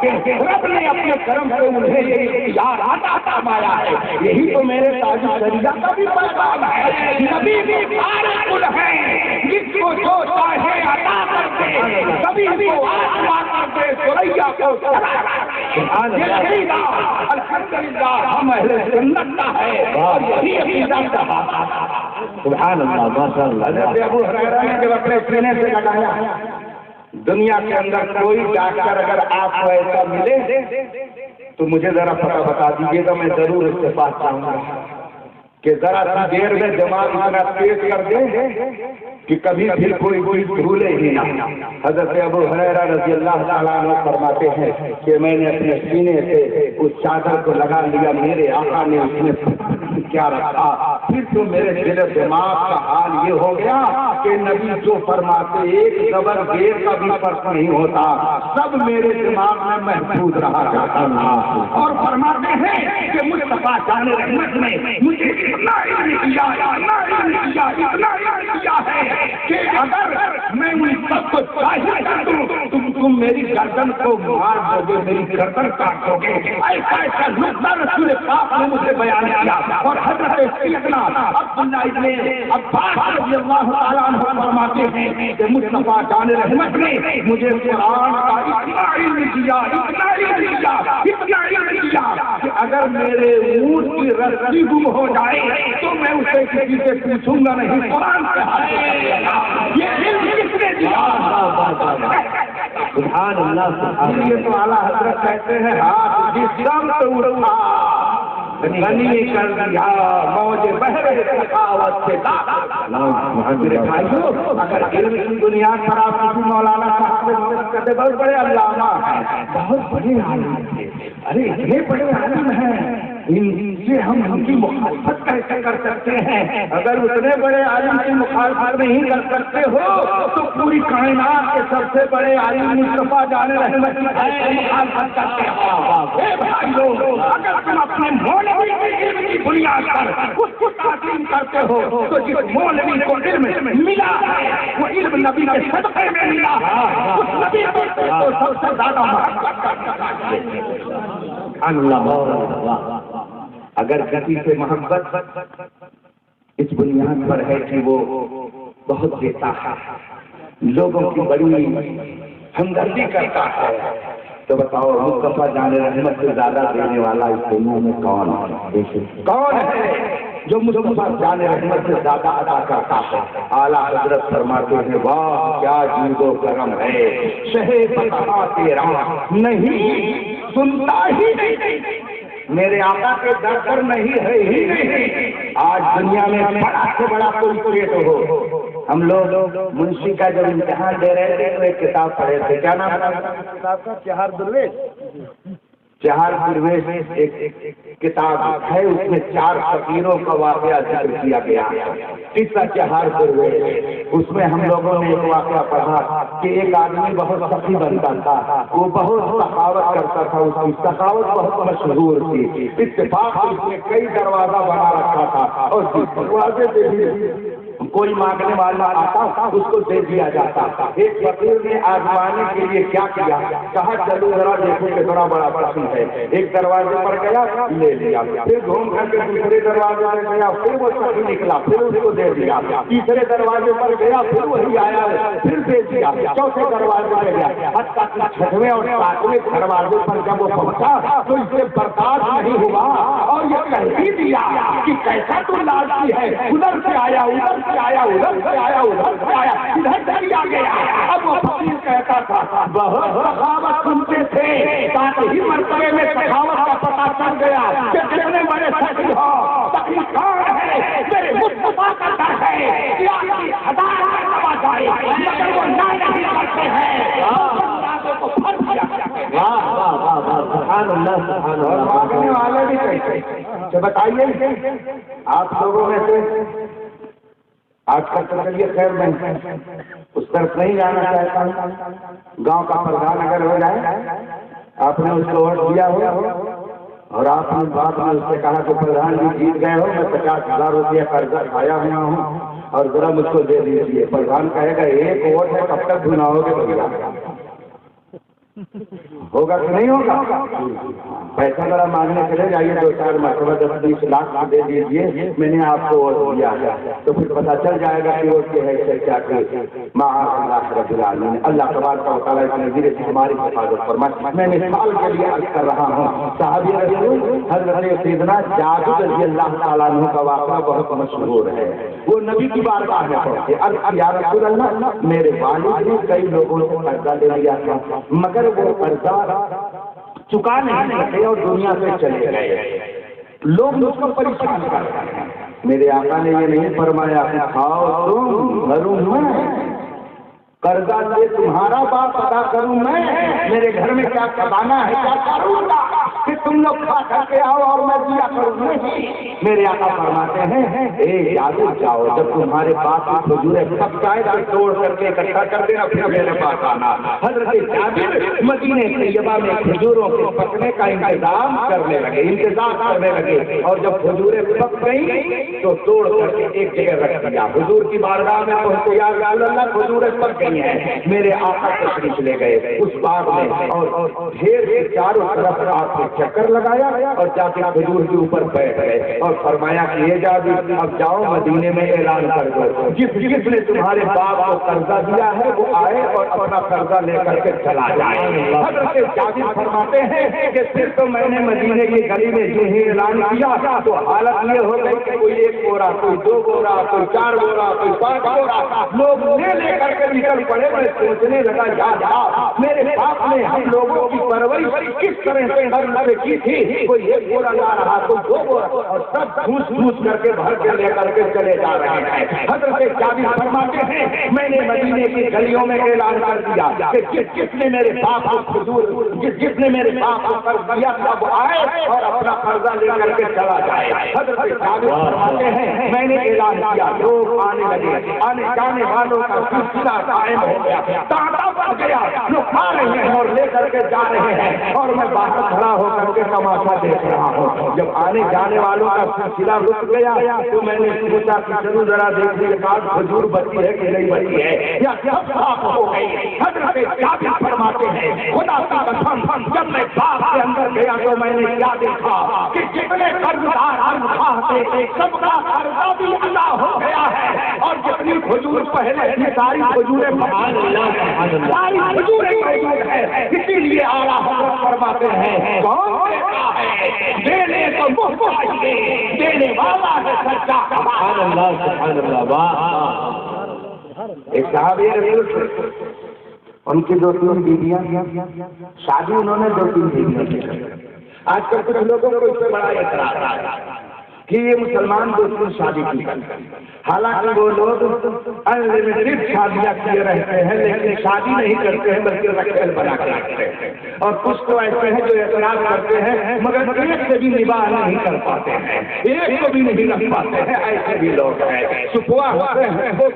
کر دے رب نے اپنے کرم سے انہیں یہ اختیار عطا فرمایا ہے۔ یہی تو میرے تاج شریعت کا بھی پیغام ہے۔ نبی بھی فارغ ہیں، جس کو جو چاہے عطا کر دے، کبھی کو عطا کر دے، سوریا کو الحمدللہ ہم اہل سنت کا ہے اور یہی عقیدہ کا۔ سبحان اللہ، ماشاء اللہ۔ حضرت ابو ہریرہ نے جب اپنے سینے سے لگایا، دنیا کے اندر کوئی ڈاکٹر اگر آپ کو ایسا ملے تو مجھے ذرا پتہ بتا دیجیے گا، میں ضرور اس سے بات کروں گا کہ ذرا سی دیر میں دماغ اتنا تیز کر دیں کہ کبھی پھر کوئی چیز بھولے ہی نہ۔ حضرت ابو ہریرہ رضی اللہ تعالیٰ عنہ فرماتے ہیں کہ میں نے اپنے سینے سے اس چادر کو لگا لیا، میرے آقا نے اس میں کیا رکھا، پھر تو میرے دل و دماغ کا حال یہ ہو گیا کہ نبی جو فرماتے ایک زبر دیر کا بھی فرق نہیں ہوتا، سب میرے دماغ میں محفوظ رہا کرتا تھا۔ اور فرماتے ہیں کہ مصطفیٰ جان رحمت نے مجھے اتنا علم دیا، اتنا علم دیا، اتنا علم دیا ہے کہ اگر میں ان سب کو ظاہر کر دوں تم میری گردن کو مار دو گے، میری گردن کاٹ دو گے۔ ایسا ایسا نقطہ رسول پاک نے مجھے بیان کیا۔ اور حضرت سیدنا عبداللہ ابن عباس رضی اللہ تعالیٰ عنہ فرماتے ہیں کہ مصطفیٰ جان رحمت نے مجھے قرآن کا اتنا علم دیا، اتنا علم دیا، اتنا علم دیا کہ اگر میرے اونٹ کی رسی گم ہو جائے تو میں اسے کسی سے پوچھوں گا نہیں، قرآن سے حاصل کرے گا۔ یہ علم کس نے دیا؟ سبحان اللہ، سبحان اللہ۔ یہ تو اعلیٰ حضرت کہتے ہیں ہاتھ جس سمت اٹھا غنی کر دیا موج بحر سخاوت سے میرے بھائیو، اگر علم کی بنیاد پر آپ کسی مولانا صاحب سے مدد کرتے، بہت بڑے علامہ ہیں، بہت بڑے عالم ہیں، ارے اتنے بڑے عالم ہیں، ان سے ہم ان کی مخالفت کیسے کر سکتے ہیں؟ اگر اتنے بڑے عالم کی مخالفت نہیں کر سکتے ہو تو پوری کائنات کے سب سے بڑے عالم مصطفیٰ جان رحمت کی کیسے مخالفت کرتے ہو؟ اے بھائیو، اگر تم اپنے مولوی کی علم کی بنیاد پر اس کو تعظیم کرتے ہو تو جس مولوی کو علم ملا ہے وہ علم نبی کے صدقے میں ملا ہے، اس نبی کو سب سے زیادہ محبت کرتا ہے۔ اللہ، اگر کسی سے محبت اس بنیاد پر ہے کہ وہ بہت دیتا ہے، لوگوں کی بڑی ہمدردی کرتا ہے، تو بتاؤ مصطفیٰ جان رحمت سے زیادہ دینے والا اس دنیا میں کون ہے جو مصطفیٰ جان رحمت سے زیادہ ادا کرتا ہے؟ اعلیٰ حضرت فرماتے ہیں، واہ کیا جود و کرم ہے، شہ فتح تیرا نہیں سنتا ہی نہیں میرے آقا کے در پر نہیں ہے ہی نہیں. آج دنیا میں بڑا سے بڑا کوئی کریٹ ہو. ہم لوگ منشی کا جب امتحان دے رہے تھے تو ایک کتاب پڑھے تھے. کیا نام تھا کتاب کا؟ چہار درویش. چہار درویش ایک کتاب ہے، اس میں 4 فقیروں کا واقعہ ذکر کیا گیا. قصہ چہار درویش. اس میں ہم لوگوں نے ایک واقعہ پڑھا کہ ایک آدمی بہت سخی بنتا تھا، وہ بہت سخاوت کرتا تھا، اس کی سخاوت بہت مشہور تھی. اتفاق اس نے کئی دروازہ بنا رکھا تھا اور جس دروازے سے بھی کوئی مانگنے والا آتا اس کو دے دیا جاتا. ایک فقیر نے آزمانے کے لیے کیا کیا، کہا چلو ذرا دیکھو کہ بڑا بڑا پسند ہے. ایک دروازے پر گیا، لے لیا. پھر گھوم کر کے دوسرے دروازے پر گیا، پھر وہ سخی نکلا، پھر اس کو دے دیا. تیسرے دروازے پر گیا، پھر وہی آیا، پھر دے دیا. چوتھے دروازے پر گیا، حتیٰ کہ 6ویں اور 7ویں دروازے پر جب وہ پہنچا تو اسے برداشت نہیں ہوا اور یہ کہہ بھی دیا کہ کیسا تو لالچی ہے، ادھر سے آیا، ادھر سے آیا، ادھر سے آیا، ادھر سے آیا، ادھر سے آ گیا. اب وہ فقیر کہتا تھا بہت سخاوت سنتے تھے، تاکہ ہی مرتبے میں سخاوت کا پتہ چل گیا کہ کتنے بڑے سخی ہو. سخی کون ہے؟ میرے مصطفیٰ کا در ہے. ہزار آواز مگر وہ نہ نہیں کرتے ہیں. مانگنے والے بھی کہتے ہیں. بتائیے آپ لوگوں میں سے آج کل تو چلیے خیر میں اس طرف نہیں جانا چاہتا ہوں. گاؤں کا پردھان اگر ہو جائے، آپ نے اس کو ووٹ دیا ہو اور آپ نے بعد میں اس سے کہا کہ پردھان جی جیت گئے ہو، میں 50,000 روپیہ قرضہ کھایا ہوا ہوں اور ذرا مجھ کو دے دیجیے. پردھان کہے گا ایک ووٹ ہے، کب تک بھناؤ گے بھیا؟ ہوگا کہ نہیں ہوگا؟ پیسہ ذرا مانگنے چلے جائیے 2-4 مرتبہ 10-20 لاکھ دے دیجیے، میں نے آپ کو ووٹ دیا ہے، تو پھر پتہ چل جائے گا کہ ووٹ کی حیثیت کیا کی. معاذ اللہ رب العالمین. اللہ تبارک و تعالیٰ کے نظیر سے ہماری حفاظت فرمائے. میں مثال کے لیے عرض کر رہا ہوں، صحابی رسول حضرت سیدنا جابر رضی اللہ تعالیٰ عنہ کا واقعہ بہت مشہور ہے. وہ نبی کی بارگاہ میں پہنچے، عرض یا رسول اللہ میرے والد نے کئی لوگوں کو قرضہ دے دیا تھا، مگر وہ قرضہ چکا نہیں سکے اور دنیا سے چلے گئے. لوگ اس کو پریشان کر رہے ہیں. میرے آقا نے یہ نہیں فرمایا کہ کھاؤ تم بھروں میں، قرضہ سے تمہارا باپ ادا کروں میں، میرے گھر میں کیا کھانا ہے، کیا کروں گا کہ تم لوگ کھا کر کے آؤ اور میں دیا کروں. میرے آقا فرماتے ہیں اے جابر جاؤ، جب تمہارے پاس کھجوریں پک جائے تو توڑ کر کے اکٹھا کر دینا، پھر میرے پاس آنا. حضرت جابر مدینہ طیبہ میں کھجوروں کے پکنے کا انتظام کرنے لگے، انتظار کرنے لگے، اور جب کھجوریں پک گئی تو توڑ کر کے ایک جگہ رکھ دیا. حضور کی بارگاہ میں پہنچے، یا رسول اللہ کھجوریں پک گئی ہیں. میرے آقا تشریف لے گئے اس باغ میں اور ڈھیر کے چاروں طرف آپ نے چکر لگایا اور جا کے کھجور کے اوپر بیٹھ گئے اور فرمایا کہ یہ جابر اب جاؤ مدینے میں اعلان کر دو، جس نے تمہارے باپ کو قرضہ دیا ہے وہ آئے اور اپنا قرضہ لے کر کے چلا جائے. حضرت جابر فرماتے ہیں کہ پھر تو میں نے مدینے کی گلی میں جو ہی اعلان کیا تو حالت یہ ہو گئی کہ کوئی 1 بورا، کوئی 2 بورا، کوئی 4 بورا، کوئی 5 بورا لوگ لے کر کے نکل پڑے. میں سوچنے لگا یا میرے باپ نے ہم لوگوں کی پرورش کس طرح سے کی تھی، کوئی 1 بورا لا رہا، کوئی 2 بورا، اور سب گھوس کر کے بھر کے لے کر کے چلے جا رہے ہیں. حضرت جابر فرماتے ہیں میں نے مدینے کی گلیوں میں اعلان کر دیا کہ جس نے میرے باپ کو کھجور، جس نے میرے باپ کو قرض دیا تھا وہ آئے اور اپنا قرضہ لے کر کے چلا جائے. حضرت جابر فرماتے ہیں میں نے اعلان کیا، لوگ آنے لگے، آنے جانے والوں کا سلسلہ قائم ہو گیا، تعداد بڑھ گیا، لوگ آ رہے ہیں اور لے کر کے جا رہے ہیں اور میں باہر کھڑا ہو کر کے تماشا دیکھ رہا ہوں. جب آنے جانے والوں کا سلسلہ رک گیا تو میں نے سوچا کہ چلو ذرا دیکھنے کے بعد کھجور بچی ہے کہ نہیں بچی ہے یا سب صاف ہو گئی. حضرت جابر فرماتے ہیں خدا کی قسم جب میں باغ کے اندر گیا تو میں نے کیا دیکھا کہ جتنے قرضدار تھے سب کا قرضہ بھی ادا ہو گیا ہے اور جتنی کھجور پہلے تھی ساری کھجوریں ساری کھجوریں موجود ہے. اسی لیے اعلیٰ حضرت فرماتے ہیں کون دیتا ہے دینے کو محتاج ہے، دینے والا ہے سچا. سبحان اللہ سبحان اللہ. ایک صحابی رسول ان کی 2-3 بیویاں، شادی انہوں نے 2-3 بیویاں کی. آج کل کچھ لوگوں کو اس سے بڑا اعتراض ہے کہ یہ مسلمان دوستوں شادی کی کرتے ہیں، حالانکہ وہ لوگ انلمیٹڈ شادیاں کیے رہتے ہیں لیکن شادی نہیں کرتے ہیں بلکہ رکھل بنا کے رکھتے ہیں، اور کچھ تو ایسے ہیں جو اعتراض کرتے ہیں مگر ایک سے بھی نباہ نہیں کر پاتے ہیں، ایک کو بھی نہیں رکھ پاتے ہیں، ایسے بھی لوگ ہیں، سپوا ہوتے ہیں وہ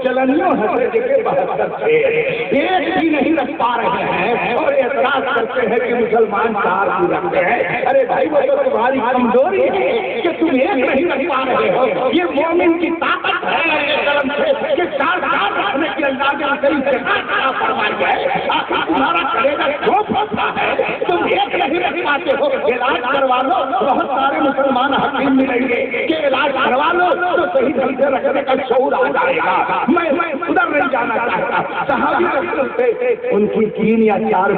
چلنیوں ہوتے دیکھے 72 تھے، ایک بھی نہیں رکھ پا رہے ہیں اور اعتراض کرتے ہیں کہ مسلمان 4 بھی رکھتے ہیں۔ ارے بھائی وہ تو تمہاری کمزوری ہے کہ تم ایک نہیں رکھ پا رہے ہو، یہ مومن کی طاقت ہے کرم سے کہ 4 رکھنے کی اللہ کے کریم سے فرمائی ہے، آخر تمہارا کلیجہ کیوں پھنستا ہے، تم ایک نہیں رکھ پاتے ہو، علاج کروا لو، بہت سارے مسلمان حکیم ملیں گے کہ علاج کروا لو تو صحیح ڈھنگ سے رکھنے کا شعور آ جائے گا۔ میں ادھر نہیں جانا چاہتا، صحابی رسول سے ان کی 3 یا 4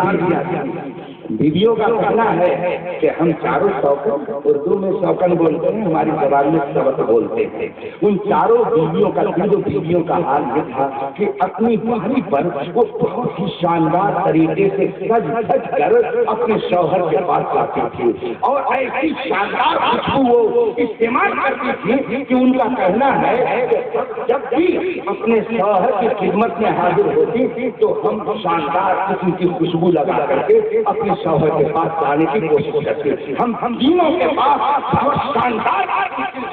بیویوں کا کہنا ہے کہ ہم 4 شوکن، اردو میں شوکن بولتے ہیں، ہماری زبان میں سبت بولتے ہیں، ان 4 بیویوں کا 3 بیویوں کا حال یہ تھا کہ اپنی باہری پر وہ بہت ہی شاندار طریقے سے سج دھج کر اپنے شوہر کے پاس جاتی تھی اور ایسی شاندار خوشبو وہ استعمال کرتی تھی کہ ان کا کہنا ہے کہ جب بھی اپنے شوہر کی خدمت میں حاضر ہوتی تو ہم شاندار قسم کی خوشبو لگا کر کے اپنے شوہر کے پاس جانے کی کوشش کرتے، ہم تینوں کے پاس بہت شاندار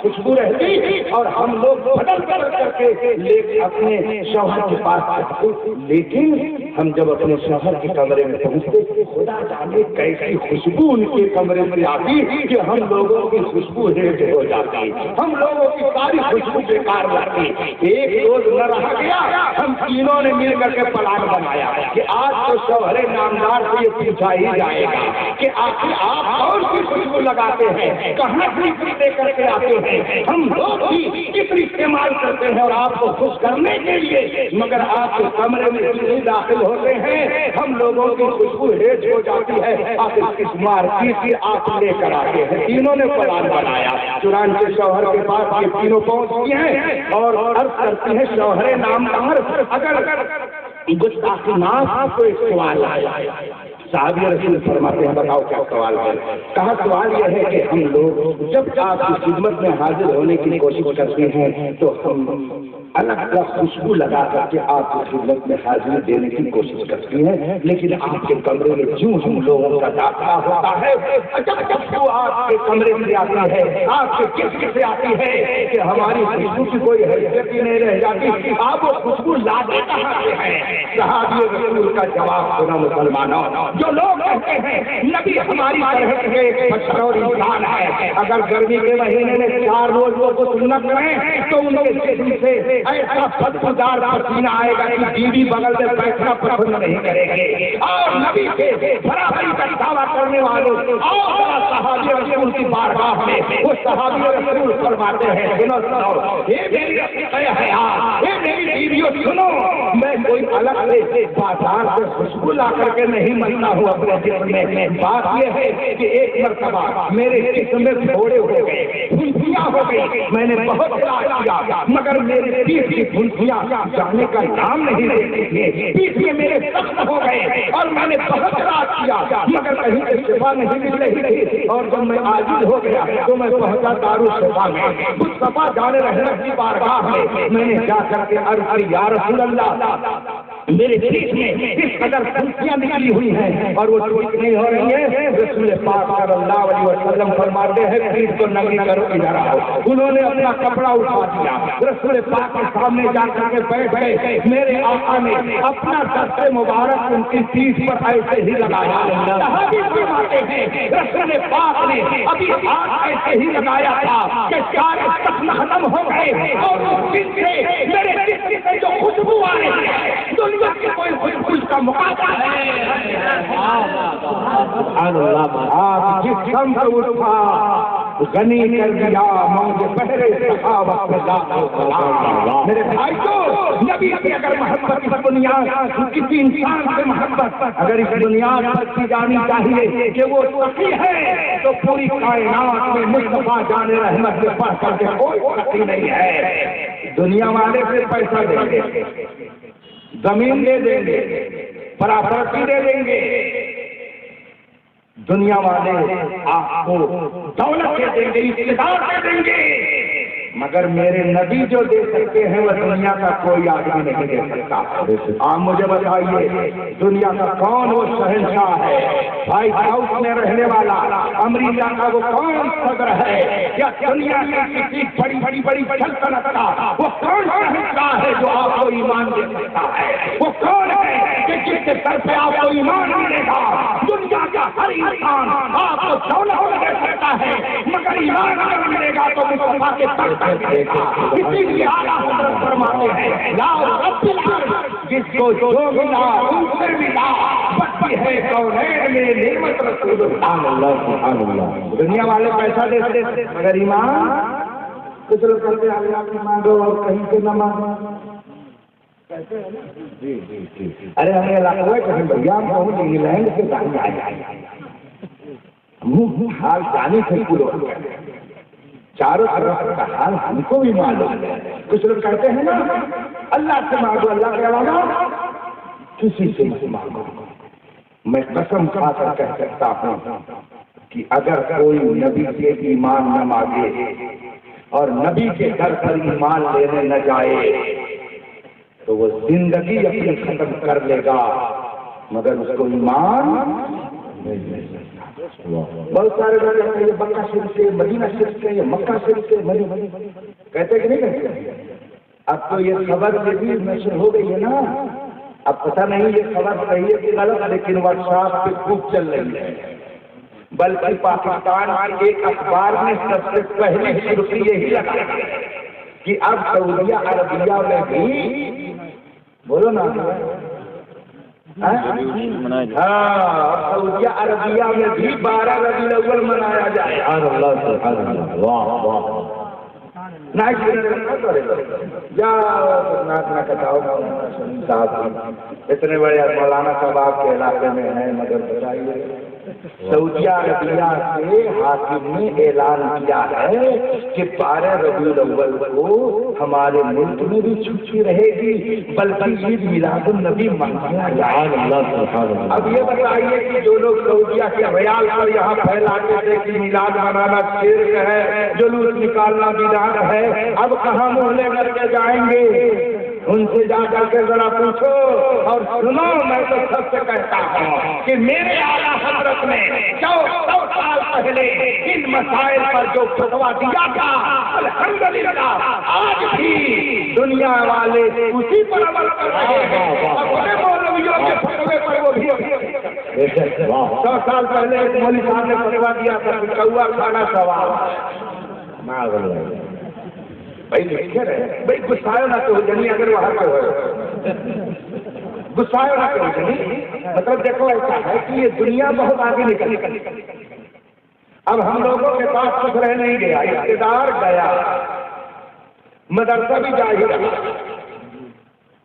خوشبو رہتی اور ہم لوگ بدل کر کے لے اپنے شوہر کے پاس جاتے، لیکن ہم جب اپنے شوہر کے کمرے میں پہنچتے خدا جانے کیسی خوشبو ان کے کمرے میں آتی کہ ہم لوگوں کی خوشبو ریٹ ہو جاتی، ہم لوگوں کی ساری خوشبو بیکار جاتی۔ ایک روز نہ رہا گیا، ہم تینوں نے مل کر کے پلان بنایا کہ آج تو شوہر نامدار سے یہ پوچھا ہی جائے گا کہ آخر آپ کون سی خوشبو لگاتے ہیں، کہاں سے لے کر کے آتے ہیں، ہم لوگ بھی کتنی استعمال کرتے ہیں اور آپ کو خوش کرنے کے لیے، مگر آپ کے کمرے میں کتنی داخل ہوتے ہیں ہم لوگوں کی خوشبو ہیج ہو جاتی ہے، آپ اس مارکیٹ کی آپ لے کر آتے ہیں۔ تینوں نے پلان بنایا، چنانچہ شوہر کے پاس یہ تینوں پہنچتی ہیں اور عرض کرتی ہیں شوہر نامدار اگر گستاخی معاف تو ایک سوال آیا۔ صحابی رسول فرماتے ہیں بتاؤ کیا سوال ہے؟ کہا سوال یہ ہے کہ ہم لوگ جب آپ کی خدمت میں حاضر ہونے کی کوشش کرتے ہیں تو ہم الگ الگ خوشبو لگا کر کے آپ کی خدمت میں حاضری دینے کی کوشش کرتی ہیں، لیکن آپ کے کمرے میں جو ہم لوگوں کا داخلہ ہوتا ہے جب وہ آپ کے کمرے میں آتی ہے، آپ کے کس سے آتی ہے کہ ہماری خوشبو کی کوئی حیثیت ہی نہیں رہ جاتی، آپ وہ خوشبو لاتے کہاں سے ہیں؟ صحابی رسول کا جواب سنا مسلمانوں، جو لوگ کہتے ہیں نبی ہماری طرح کے ایک بشر اور انسان ہے، اگر گرمی کے مہینے میں 4 روز وہ سنت کریں تو ان کے جسم سے ایسا بدبودار پسینہ آئے گا کہ بیوی بغل میں بیٹھنا پسند نہیں کرے گی، اور نبی کے برابری کا دعویٰ کرنے والوں اور صحابی رسول کی بارگاہ میں وہ صحابی رسول فرماتے ہیں سنو میری بیویوں سنو، میں کوئی الگ سے بازار سے خوشبو لا کر کے نہیں ملتا ہوں اپنے جسم میں، بات یہ ہے کہ ایک مرتبہ میرے جسم میں تھوڑے ہو گئے، پھنسیاں ہو گئی، میں نے بہت علاج کیا مگر میرے پیٹ کی پھنسیاں جانے کا نام نہیں لیتی تھی، پیٹ میں میرے سخت ہو گئے اور میں نے بہت علاج کیا مگر کہیں سے شفا نہیں مل رہی تھی، اور جب میں عاجز ہو گیا تو میں پہنچا دارو شفا میں، مصطفیٰ جان رحمت کی بارگاہ میں نے جا کر کے عرض کی یا رسول اللہ میرے پیٹ میں اس قدر پھنسیاں نکلی ہوئی ہیں اور وہ ٹھیک نہیں ہو رہی ہے، رسول پاک صلی اللہ علیہ وسلم فرماتے ہیں پیٹ کو ننگی کرو ادھر آؤ، انہوں نے اپنا کپڑا اٹھا دیا، رسول پاک کے سامنے جا کر کے بیٹھ گئے، میرے آقا نے اپنا دست مبارک ان کی پیٹھ پر ایسے ہی لگایا، صحابی فرماتے ہیں رسول پاک نے ابھی ہاتھ ایسے ہی لگایا تھا کہ سارے زخم ختم ہو گئے اور اس دن سے میرے جسم سے جو خوشبو آ رہی ہے دنیا کی کوئی خوشبو کا مقابلہ ہے۔ آپ جس سمت اٹھا غنی کر دیا موج پہرے سخاوت میرے بھائی کو نبی کی اگر محبت اس بنیاد کسی انسان سے محبت اگر اس بنیاد پر کی جانی چاہیے کہ وہ سخی ہے تو پوری کائنات میں مصطفیٰ جان رحمت سے پڑھ کر کے کوئی سخی نہیں ہے۔ دنیا والے سے پیسہ دیں گے، زمین دے دیں گے، پراپرٹی دے دیں گے، دنیا والے آپ کو دولت دے دیں گے، اقتدار دے دیں گے، مگر میرے نبی جو دے سکتے ہیں وہ دنیا کا کوئی آدمی نہیں دے سکتا۔ آپ مجھے بتائیے دنیا کا کون وہ شہنشاہ ہے؟ وائٹ ہاؤس میں رہنے والا امریکہ کا وہ کون صدر ہے؟ یا دنیا کی کسی بڑی سلطنت کا وہ کون شہنشاہ ہے جو آپ کو ایمان دے سکتا ہے؟ وہ کون ہے کہ جس کے سر پہ آپ کو ایمان ملے گا؟ دنیا کا ہر انسان آپ کو دولت دے سکتا ہے، مگر ایمان اگر ملے گا تو مصطفیٰ کے سر اسی لیے اعلیٰ حضرت فرماتے ہیں لا رب العرش جس کو جو ملا ان سے ملا، بچی ہے کونین میں نعمت رسول اللہ۔ سبحان اللہ۔ دنیا والے پیسہ دیتے مگر ایمان کچھ لوگ کہتے ہیں اللہ کی مانگو اور کہیں سے نہ مانگو۔ ارے ہمیں علاقہ ہے کہیں بھیا ہم پہنچ انگلینڈ سے جانے آئے حال جانے سے پورا چاروں طرف کا حال ہم کو بھی معلوم ہے۔ کچھ لوگ کہتے ہیں نا اللہ سے مانگو، اللہ کے علاوہ کسی سے مت مانگو۔ میں قسم کھا کر کہہ سکتا ہوں کہ اگر کوئی نبی سے ایمان نہ مانگے اور نبی کے در پر ایمان لینے نہ جائے تو وہ زندگی اپنی ختم کر لے گا، مگر اس کو ایمان نہیں مل سکتا۔ بہت سارے لوگ کہتے ہیں یہ مکہ شریف سے، مدینہ شریف سے، یہ مکہ شریف سے کہتے کہ نہیں کہتے؟ اب تو یہ خبر بھی نشر ہو گئی ہے نا، اب پتہ نہیں یہ خبر صحیح ہے کہ غلط، لیکن واٹس ایپ پہ خوب چل رہی ہے۔ بلکہ پاکستان کے ایک اخبار نے سب سے پہلی سرخی یہی لگائی کہ اب سعودیہ عربیہ میں بھی بولو نا سعودیہ عربیہ میں بھی 12 ربیع الاول منایا جائے۔ اتنے بڑے مولانا صاحب آپ کے علاقے میں ہیں، مگر بتائیے سعودیہ عربیہ کے حاکم نے اعلان کیا ہے کہ 12 ربیع الاول کو ہمارے ملک میں بھی چھٹی رہے گی، بلکہ عید میلاد النبی منایا جائے۔ اب یہ بتائیے کہ جو لوگ سعودیہ کے ریال پر یہاں پھیلاتے تھے کہ میلاد منانا شرک ہے، جلوس نکالنا بدعت ہے، اب کہاں محلے کر کے جائیں گے؟ ان سے جا کر کے ذرا پوچھو اور سنو۔ میں تو سب سے کہتا ہوں کہ میرے اعلیٰ حضرت نے 100 سال پہلے ان مسائل پر جو فتویٰ دیا تھا، الحمدللہ آج بھی دنیا والے اسی پر عمل کر رہے ہیں۔ اپنے مولویوں کے فتوے پر وہ بھی 100 سال پہلے ایک مولوی صاحب نے فتویٰ دیا تھا کہ کوا کھانا ثواب۔ بھائی لکھے رہے بھائی گسائے نہ تو جنی اگر وہاں پہ ہوئے گسائے نہ تو جنی، مطلب دیکھو ایسا ہے کہ یہ دنیا بہت آگے نکل گئی۔ اب ہم لوگوں کے پاس کچھ رہ نہیں گیا، اقتدار گیا، مدرسہ بھی جا ہی رہا۔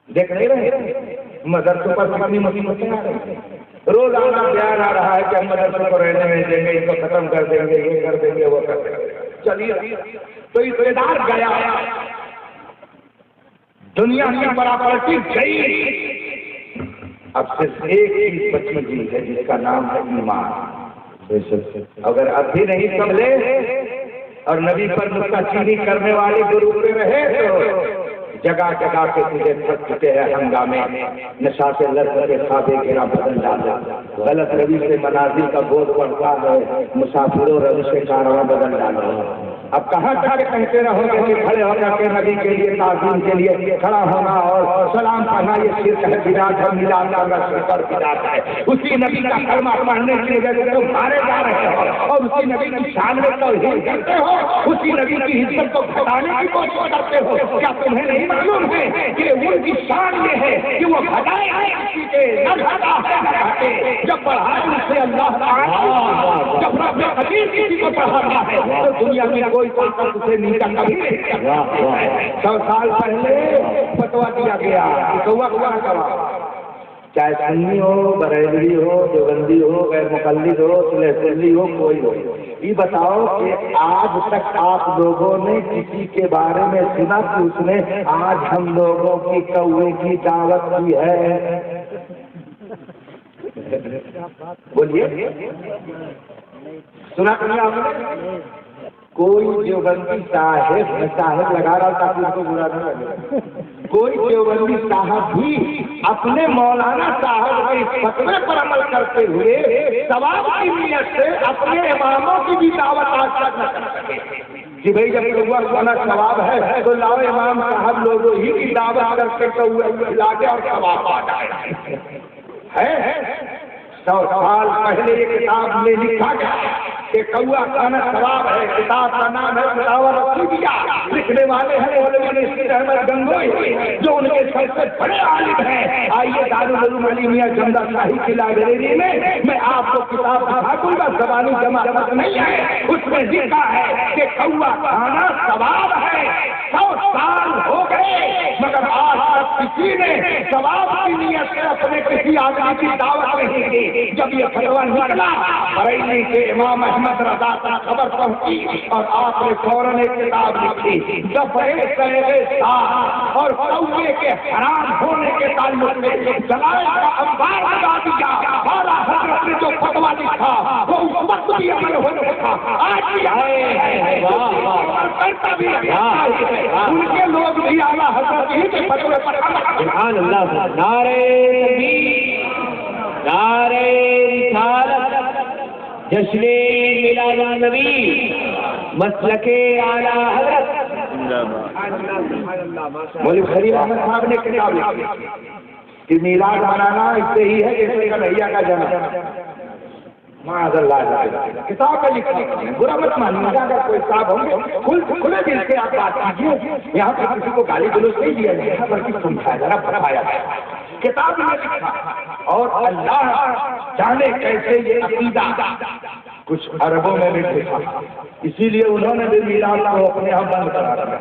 دیکھ نہیں رہے مدرسوں پر کتنی مصیبتیں آ رہی ہیں، روزانہ بیان آ رہا ہے کہ ہم مدرسے کو رہنے نہیں دیں گے، اس کو ختم کر دیں گے، یہ کر دیں گے، وہ کر دیں گے۔ چلیے تو اقتدار گیا، دنیا کی پراپرٹی گئی، اب صرف ایک چیز بچی ہے جس کا نام ہے ایمان۔ اگر اب بھی نہیں سمجھے اور نبی پر نکتہ چینی کرنے والے گروپ میں رہے تو جگہ جگہ پہ تجھے تھک چکے ہیں ہنگامے، نشا سے لذت کے خوابے گرا بدل ڈالا، غلط روی سے منازل کا بوجھ پڑتا ہے، مسافروں روی سے کارواں بدل ڈالا۔ اب کہاں تک کہتے رہو گے کہ کھڑے ہو کر کے نبی کے لیے تعظیم کے لیے کھڑا ہونا اور سلام پڑھنا یہ شرک ہے، بدعت ہے، میلاد کا شرک اور بدعت ہے۔ اسی نبی کا کلمہ پڑھنے کی وجہ سے تم مارے جا رہے ہو اور اسی نبی کی شان میں توہین کرتے ہو، اسی نبی کی عزت کو گھٹانے کی کوشش کرتے ہو۔ کیا تمہیں نہیں معلوم ہے کہ ان کی شان یہ ہے کہ وہ گھٹائے کسی کے نہ گھٹا ہے نہ گھٹے، جب پڑھائے ان سے اللہ تعالیٰ، جب رب قدیر کسی کو پڑھاتا ہے تو دنیا میں کوئی طاقت اسے نیچا کبھی نہیں۔ 100 سال پہلے فتویٰ دیا گیا چاہے سنی ہو، بریلوی ہو، دیوبندی ہو، غیر مقلد ہو، سلسلی ہو، کوئی ہو، یہ بتاؤ کہ آج تک آپ لوگوں نے کسی کے بارے میں سنا کہ اس نے آج ہم لوگوں کی کوے کی دعوت کی ہے؟ بولیے سنا کرنا آپ نے؟ کوئی دیوبندی صاحب لگا رہا تھا اس کو برا نہ لگے، کوئی دیوبندی صاحب بھی اپنے مولانا صاحب کے اس فتوے پر عمل کرتے ہوئے ثواب کی نیت سے اپنے اماموں کی بھی دعوت آج تک نہ کر سکے کہ بھائی جب کھانا ثواب ہے تو لاؤ امام صاحب لوگوں ہی کی دعوت کرتے ہوئے لاگے اور ثواب آ جائے ہے 100 سال پہلے یہ کتاب میں لکھا گیا کہ کوا کھانا ثواب ہے، کتاب کا نام ہے فتاوی رشیدیہ، لکھنے والے ہیں مولوی نصیر احمد گنگوئی جو ان کے سب سے بڑے عالم ہیں۔ آئیے دارالعلوم علیمیہ جمدہ شاہی کی لائبریری میں آپ کو کتاب دکھا دوں گا، زبانی جمع نہیں ہے، اس میں لکھا ہے کہ کوا کھانا ثواب ہے۔ 100 سال ہو گئے مگر آج تک کسی نے ثواب کی نیت سے اپنے کسی آدمی کی دعوت نہیں دی۔ جب یہ فتویٰ نکلا بریلی کے امام احمد رضا کا خبر پہنچی اور آپ نے فوراً ایک کتاب لکھی دفعے سلیغے ساتھ اور کوے کے حرام ہونے کے تعلق میں دلائل کا انبار لگا دیا۔ اعلیٰ حضرت نے جو فتویٰ لکھا وہ اس وقت بھی عمل ہونے تھا، آج بھی ان کے لوگ بھی اعلیٰ حضرت ہی کے فتوے پر سبحان اللہ۔ نعرہ تکبیر، نعرہ رسالت، جشن میلاد النبی، مسلک اعلیٰ حضرت۔ مولوی خلیل احمد صاحب نے کتاب لکھی کہ میلاد منانا اس سے ہی ہے جیسے کنہیا کا جنم۔ معاذ اللہ، کتاب کا لکھا برا مت مانیے، اگر کوئی صاحب ہوں گے کھلے دل سے آپ بات کیجیے، یہاں پہ کسی کو گالی گلوچ نہیں دیا جائے بلکہ سمجھایا جا رہا، بتایا جائے۔ کتاب میں لکھا اور اللہ جانے کیسے یہ عقیدہ کچھ عربوں میں بھی لکھا، اسی لیے انہوں نے بھی میلاد کو اپنے یہاں بند کرا رکھا۔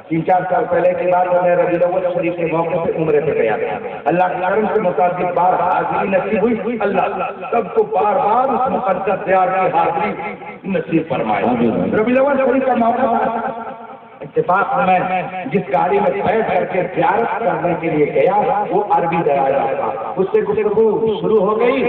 3-4 سال پہلے کی بات میں ربیع الاول شریف کے موقع پہ عمرے پہ گیا تھا، اللہ کے کرم سے متعدد بار حاضری نصیب ہوئی، اللہ سب کو بار بار اس مقدس دیار کی حاضری نصیب فرمائے۔ ربیع الاول شریف کا موقع تھا، اتفاق میں جس گاڑی میں بیٹھ کر کے زیارت کرنے کے لیے گیا وہ عربی درایا تھا، اس سے گفتگو شروع ہو گئی۔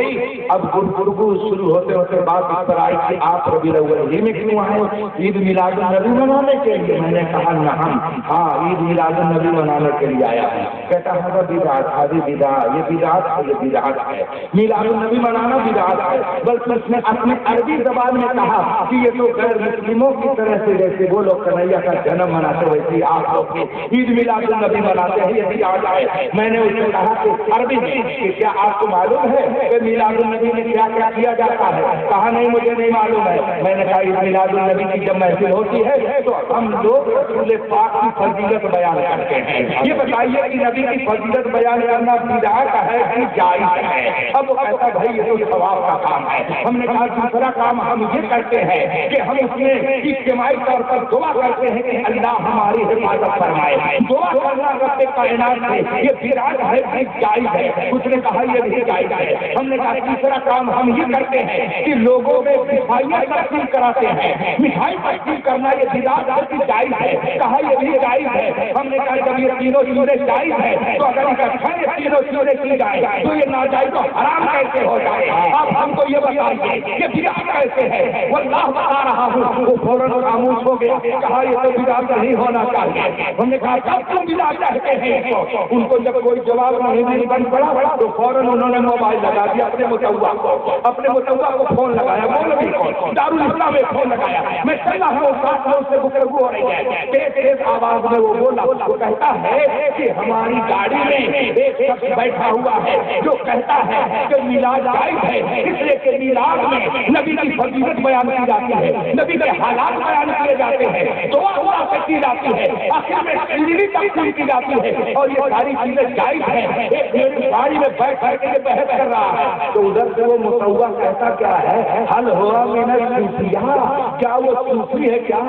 اب گفتگو شروع ہوتے ہوتے بات اس پر آئی کہ آپ ربیع الاول ہی میں کیوں آئے؟ عید میلاد النبی منانے کے لیے؟ میں نے کہا نعم، ہاں عید میلاد النبی منانے کے لیے آیا ہے۔ کہتا ہے بدعت، ہذه بدعت، یہ بدعت ہے، یہ بدعت ہے، میلاد النبی منانا بدعت ہے۔ بلکہ اس نے اپنی عربی زبان میں کہا کہ یہ تو غیر مسلموں کی طرح سے جیسے وہ لوگ کنہیا کا جنم مناتے ویسے آپ لوگ عید میلاد النبی مناتے ہیں، یہ بدعت ہے۔ میں نے اس سے کہا کہ عربی میں کہ کیا آپ کو معلوم ہے کہ میلاد النبی میں کیا کیا کیا جاتا ہے؟ کہا نہیں مجھے نہیں معلوم ہے۔ میں نے کہا عید میلاد النبی کی جب محفل ہوتی ہے تو ہم لوگ رسول پاک کی فضیلت بیان کرتے ہیں، یہ بتائیے کہ نبی کی فضیلت بیان کرنا بدعت ہے کہ جائز ہے؟ اب وہ کہتا بھائی یہ تو ثواب کا کام ہے۔ ہم نے کہا دوسرا کام ہم یہ کرتے ہیں کہ ہم اس میں اجتماعی طور پر دعا کرتے ہیں کہ اللہ ہماری حفاظت فرمائے۔ دعا کرنا رب کائنات سے یہ بدعت ہے کہ جائز ہے؟ اس نے کہا یہ بھی جائز ہے۔ ہم نے کہا تیسرا کام ہم یہ کرتے ہیں کہ لوگوں میں مٹھائیاں تقسیم کراتے ہیں، مٹھائی تقسیم کرنا یہ بدعت ہے کہ جائز ہے؟ کہا یہ بھی جائز ہے۔ ہم نے کہا جب یہ تینوں چیزیں جائز ہے تو اگر اکٹھا یہ تینوں چیزیں کی جائے تو یہ ناجائز و حرام کیسے ہو جائے؟ آپ ہم کو یہ بتائیے یہ بدعت کیسے ہے؟ وہ اللہ بتا رہا ہوں، وہ فوراً خاموش ہو گیا، کہا یہ تو بدعت نہیں ہونا چاہیے۔ ہم نے کہا کب تم بدعت کہتے ہیں؟ ان کو جب کوئی جواب نہیں بن پڑا تو فوراً انہوں نے موبائل لگا دیا اپنے متوا کو فون لگایا، مولوی کو دارالاسلام میں فون لگایا، میں چل رہا ہوں ساتھ میں اس سے گفتگو ہو رہی ہے، تیز آواز میں وہ بولا، وہ کہتا ہے کہ ہماری گاڑی میں ایک شخص بیٹھا ہوا ہے جو کہتا ہے کہ میلاد جائز ہے، اس لیے کہ میلاد میں نبی کی فضیلت بیان کی جاتی ہے، نبی کے حالات بیان کیے جاتے ہیں، دعا کی جاتی ہے، آخر میں شیرینی تقسیم کی جاتی ہے، اور یہ ساری چیزیں جائز ہیں۔ ایک میری گاڑی میں بیٹھ کر کے بحث کر رہا ہے تو ادھر سے وہ متوا کہتا کیا ہے، حل ہوا من الصوفیہ، کیا وہ صوفی ہے؟ کیا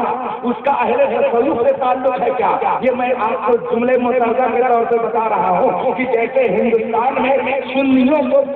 اس کا اہل تصوف سے تعلق ہے؟ کیا یہ میں آپ کو جملے متعلقہ کے طور سے بتا رہا ہوں کہ جیسے ہندوستان میں سنیوں کو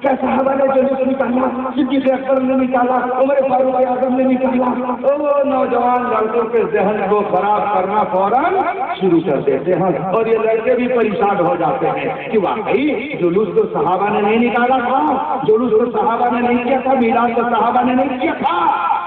کیا صحابہ نے جلوس نکالا؟ صدیق اکبر نے نکالا، عمر فاروق اعظم نے نکالا؟ وہ نوجوان لڑکوں کے ذہن کو خراب کرنا فوراً شروع کر دیتے ہیں، اور یہ لڑکے بھی پریشان ہو جاتے ہیں کہ واقعی جلوس تو صحابہ نے نہیں نکالا تھا، جلوس تو صحابہ نے نہیں کیا تھا، میلاد تو صحابہ نے نہیں کیا تھا۔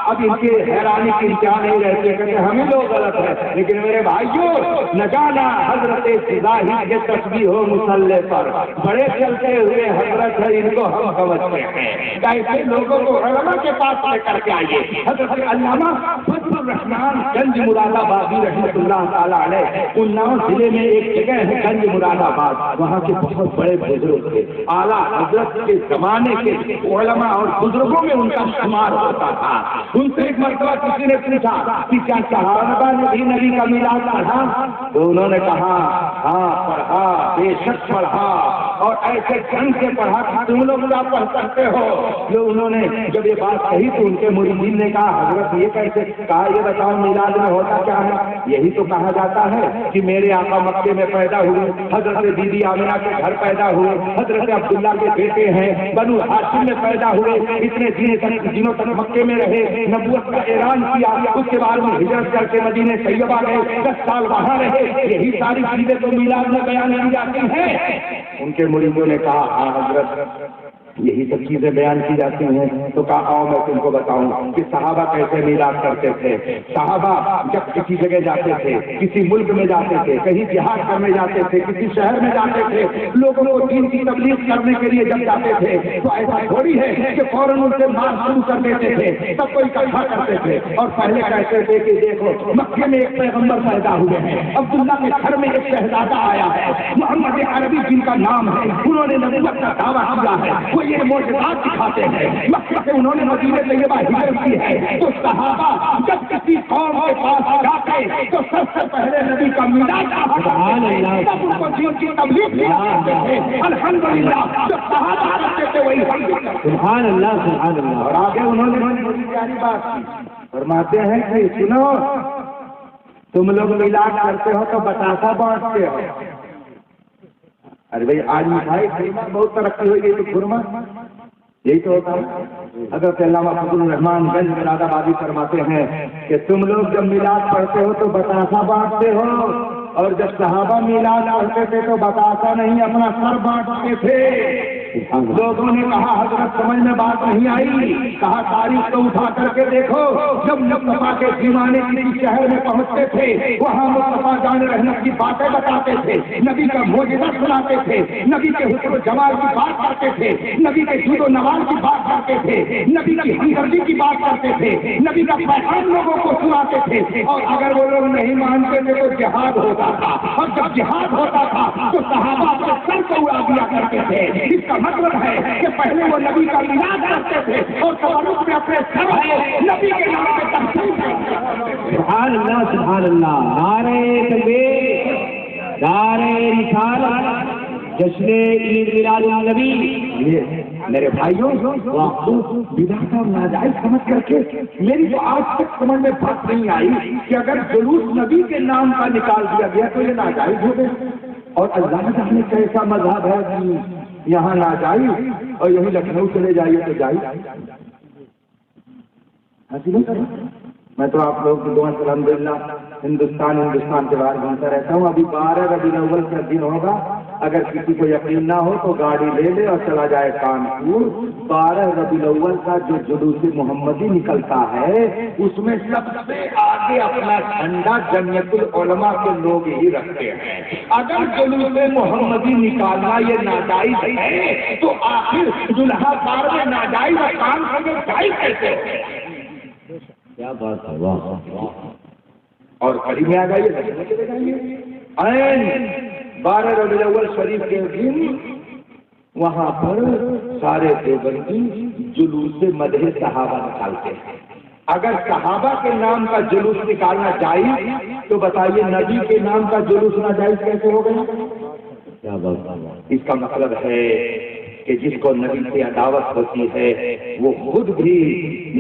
اب ان کے حیرانی کی انتہا نہیں رہتی کہ ہمیں لوگ غلط ہے، لیکن میرے بھائیوں نہ جانا حضرت فضاہی کے تسبیح ہو مسلح پر بڑے چلتے ہوئے حضرت ہے، ان کو ہم سمجھتے ہیں۔ ایسے لوگوں کو علماء کے پاس لے کر کے آئیے۔ حضرت علامہ فضل الرحمان گنج مراد آبادی رحمۃ اللہ تعالیٰ علیہ، اناؤ ضلع میں ایک جگہ ہے گنج مراد آباد، وہاں کے بہت بڑے بزرگ تھے، اعلیٰ حضرت کے زمانے کے علماء اور بزرگوں میں ان کا شمار ہوتا تھا۔ ان سے ایک مرتبہ کسی نے پوچھا کہ کیا صحابہ نے بھی نبی کا میلاد پڑھا؟ تو انہوں نے کہا ہاں پڑھا، بے شک پڑھا، اور ایسے ڈھنگ سے پڑھا کہ تم لوگ کیا پڑھ سکتے ہو۔ جو انہوں نے جب یہ بات کہی تو ان کے مریدین نے کہا حضرت یہ کیسے؟ کہا یہ بتاؤ میلاد میں ہوتا کیا ہے؟ یہی تو کہا جاتا ہے کہ میرے آقا مکے میں پیدا ہوئے، حضرت بی بی آمنہ کے گھر پیدا ہوئے، حضرت عبداللہ کے بیٹے ہیں، بنو ہاشم میں پیدا ہوئے، اتنے دنوں تک مکے میں رہے، نبوت کا اعلان کیا، اس کے بعد میں ہجرت کر کے مدینہ طیبہ گئے، 10 سال وہاں رہے، یہی ساری چیزیں تو میلاد میں بیان کی جاتی ہیں۔ ان کے مریدوں نے کہا ہاں حضرت یہی سب چیزیں بیان کی جاتی ہیں۔ تو کہا آؤ میں تم کو بتاؤں کہ صحابہ کیسے میلاد کرتے تھے۔ صحابہ جب کسی جگہ جاتے تھے، کسی ملک میں جاتے تھے، کہیں جہاد کرنے جاتے تھے، کسی شہر میں جاتے تھے، لوگوں کو دین کی تبلیغ کرنے کے لیے جب جاتے تھے تو ایسا تھوڑی ہے کہ فوراً ان سے مار شروع کر دیتے تھے، سب کو اکٹھا کرتے تھے اور پہلے کہتے تھے کہ دیکھو مکے میں ایک پیغمبر پیدا ہوئے ہیں، عبداللہ کے گھر میں ایک شہزادہ آیا ہے، محمد عربی جن کا نام ہے، انہوں نے نبوت کا دعویٰ کیا ہے، وہ یہ معجزات دکھاتے ہیں، مکہ سے انہوں نے مدینہ طیبہ ہجرت کی ہے۔ تو صحابہ جب کسی قوم کے پاس جاتے تو سب سے پہلے نبی کا میلاد تب ان کو دین کی تبلیغ کیا کرتے تھے۔ الحمدللہ جب صحابہ کرتے تھے وہی سبحان اللہ سبحان اللہ۔ اور آگے انہوں نے بڑی پیاری بات کی، فرماتے ہیں کہ سنو تم لوگ میلاد کرتے ہو تو بتاسا بانٹتے ہو۔ ارے بھائی آج مٹھائی خورما بہت ترقی ہوئی گئی تو خورما یہی تو ہوتا ہے۔ حضرت علامہ فضل الرحمان گنج مراد آبادی فرماتے ہیں کہ تم لوگ جب میلاد پڑھتے ہو تو بتاسا بانٹتے ہو، اور جب صحابہ میلاد پڑھتے تھے تو بتاسا نہیں اپنا سر بانٹتے تھے۔ لوگوں نے کہا حضرت سمجھ میں بات نہیں آئی، کہا تاریخ کو اٹھا کر کے دیکھو، جب مصطفیٰ کے زمانے کسی شہر میں پہنچتے تھے وہاں مصطفیٰ جان رحمت کی باتیں بتاتے تھے، نبی کا معجزہ سناتے تھے، نبی کے حسن و جمال کی بات کرتے تھے، نبی کے جود و نواز کی بات کرتے تھے، نبی کی ہمدردی کی بات کرتے تھے، نبی کا پیغام لوگوں کو سناتے تھے، اور اگر وہ لوگ نہیں مانتے تھے تو جہاد ہوتا تھا، اور جب جہاد ہوتا تھا تو صحابہ اپنے سر کو اڑا دیا کرتے تھے۔ اس کا مطلب ہے کہ پہلے وہ نبی کا میلاد کرتے تھے اور تبرک میں اپنے سر کو نبی کے نام پہ تقسیم کرتے تھے۔ سبحان اللہ سبحان اللہ، نعرہ تکبیر، نعرہ رسالت، جشن عید میلاد النبی۔ میرے بھائیوں بدعت اور ناجائز سمجھ کر کے میری تو آج تک سمجھ میں بات نہیں آئی کہ اگر جلوس نبی کے نام کا نکال دیا گیا تو یہ ناجائز ہو گئے، اور اللہ جانے کیسا مذہب ہے کہ یہاں ناجائز اور یہی لکھنؤ چلے جائیے تو جائز۔ میں تو آپ لوگ کی دعا سے الحمدللہ ہندوستان کے باہر گھومتا رہتا ہوں۔ ابھی 12 ربیع الاول کا دن ہوگا، اگر کسی کو یقین نہ ہو تو گاڑی لے لے اور چلا جائے کانپور۔ 12 ربیع الاول کا جو جلوس محمدی نکلتا ہے اس میں سب سے آگے اپنا جھنڈا جمعیت العلماء کے لوگ ہی رکھتے ہیں۔ اگر جلوس محمدی نکالنا یہ ناجائز ہے تو آخر دلہا کار میں ناجائز کام کرنے جائز کیسے ہے؟ کیا بات ہے، واہ۔ اور قریب میں آ جائیے 12 ربیع الاول شریف کے دن وہاں پر سارے دیوبندی جلوس مدح صحابہ نکالتے ہیں۔ اگر صحابہ کے نام کا جلوس نکالنا جائز تو بتائیے نبی کے نام کا جلوس ناجائز کیسے ہو گیا؟ کیا بات ہے۔ اس کا مطلب ہے کہ جس کو نبی سے عداوت ہوتی ہے وہ خود بھی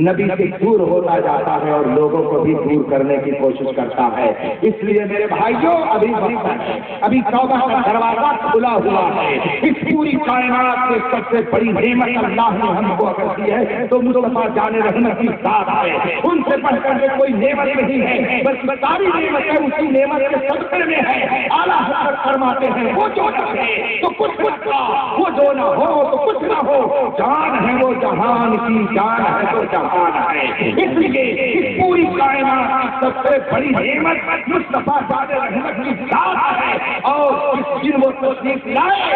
نبی سے دور ہوتا جاتا ہے اور لوگوں کو بھی دور کرنے کی کوشش کرتا ہے. اس لیے میرے بھائیوں ابھی وقت ہے, ابھی توبہ کا دروازہ کھلا ہوا ہے. اس پوری کائنات سے سب سے بڑی نعمت اللہ نے ہم کو اگر دی ہے تو مصطفیٰ جان رحمت کی ذات ہے. ان سے بڑھ کر کے کوئی نعمت نہیں ہے, بلکہ ساری نعمتیں اسی نعمت کے صدقے میں ہے. اعلیٰ حضرت فرماتے ہیں وہ جو ہے تو کچھ تھا, وہ جو نہ ہو تو کچھ نہ ہو, جان ہے وہ جہان کی, جان ہے تو جہان ہے. اس لیے اس پوری کائنات کی سب سے بڑی نعمت مصطفیٰ جان رحمت کی ذات ہے. اور اس دن وہ تشریف لائے,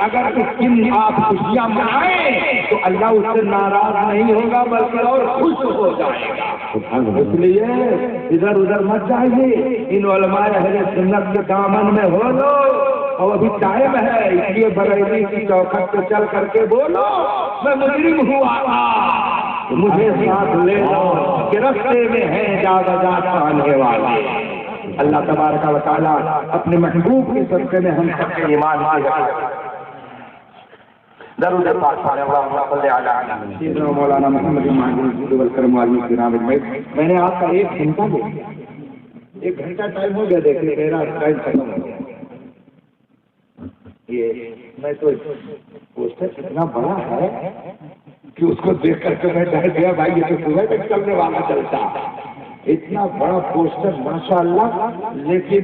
اگر اس دن آپ خوشیاں منائیں تو اللہ اس سے ناراض نہیں ہوگا بلکہ اور خوش ہو جائے گا. اس لیے ادھر ادھر مت جائیے, ان علماء اہل سنت کے دامن میں ہو لو. اور ابھی ٹائم ہے, اس لیے بریلی کی چوکھٹ پہ چل کر کے بولو میں مجرم ہوا تھا, مجھے ساتھ لے لو کہ رستے میں ہے جاگا جاتا آنے والے. اللہ تبارک و تعالیٰ اپنے محبوب کے صدقے میں ہم سب کے ایمان درود پاک پڑھیں. اللہم صلی علی سیدنا مولانا محمد والکرم والی جناب. میں نے آپ کا 1 گھنٹہ دیا, 1 گھنٹہ ٹائم ہو گیا, دیکھیں میرا ٹائم ختم ہو گیا. یہ میں تو پوسٹر اتنا بڑا ہے کہ اس کو دیکھ کر کے میں ڈر گیا, بھائی یہ تو صبح تک چلنے والا چلتا. اتنا بڑا پوسٹر ماشاءاللہ. لیکن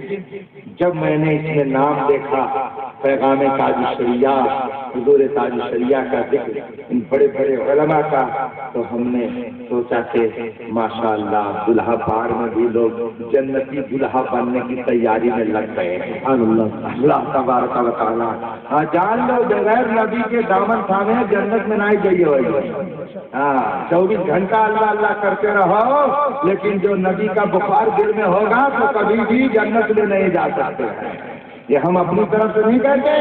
جب میں نے اس میں نام دیکھا پیغام تاج الشریعہ, حضور تاج الشریعہ کا ذکر, ان بڑے بڑے علماء کا, تو ہم نے سوچا کہ ماشاءاللہ دلہا پار میں بھی لوگ جنتی دلہا بننے کی تیاری میں لگ گئے ہیں. اللہ تبارک و تعالیٰ جان لو بغیر نبی کے دامن تھامے جنت میں نہیں گئی ہوئی. 24 گھنٹہ اللہ اللہ کرتے رہو, لیکن جو نبی کا بخار دل میں ہوگا تو کبھی بھی جنت میں نہیں جا سکتے. یہ ہم اپنی طرف سے نہیں کہتے,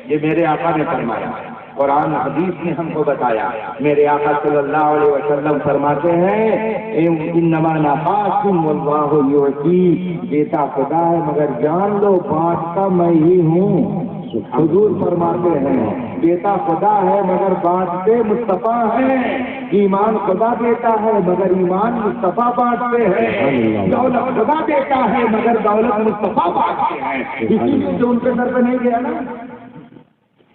یہ میرے آقا نے فرمایا, قرآن حدیث نے ہم کو بتایا. میرے آقا صلی اللہ علیہ وسلم فرماتے ہیں انما نفاسکم واللہ یعطی, دیتا خدا ہے مگر جان لو بانٹتا میں ہی ہوں. حضور فرماتے ہیں دیتا خدا ہے مگر بانٹتے مصطفیٰ ہیں. ایمان خدا دیتا ہے مگر ایمان مصطفیٰ بانٹتے ہیں. دولت خدا دیتا ہے مگر دولت مصطفیٰ بانٹتے ہیں. اسی لیے جو ان کے سر پہ نہیں گیا نا,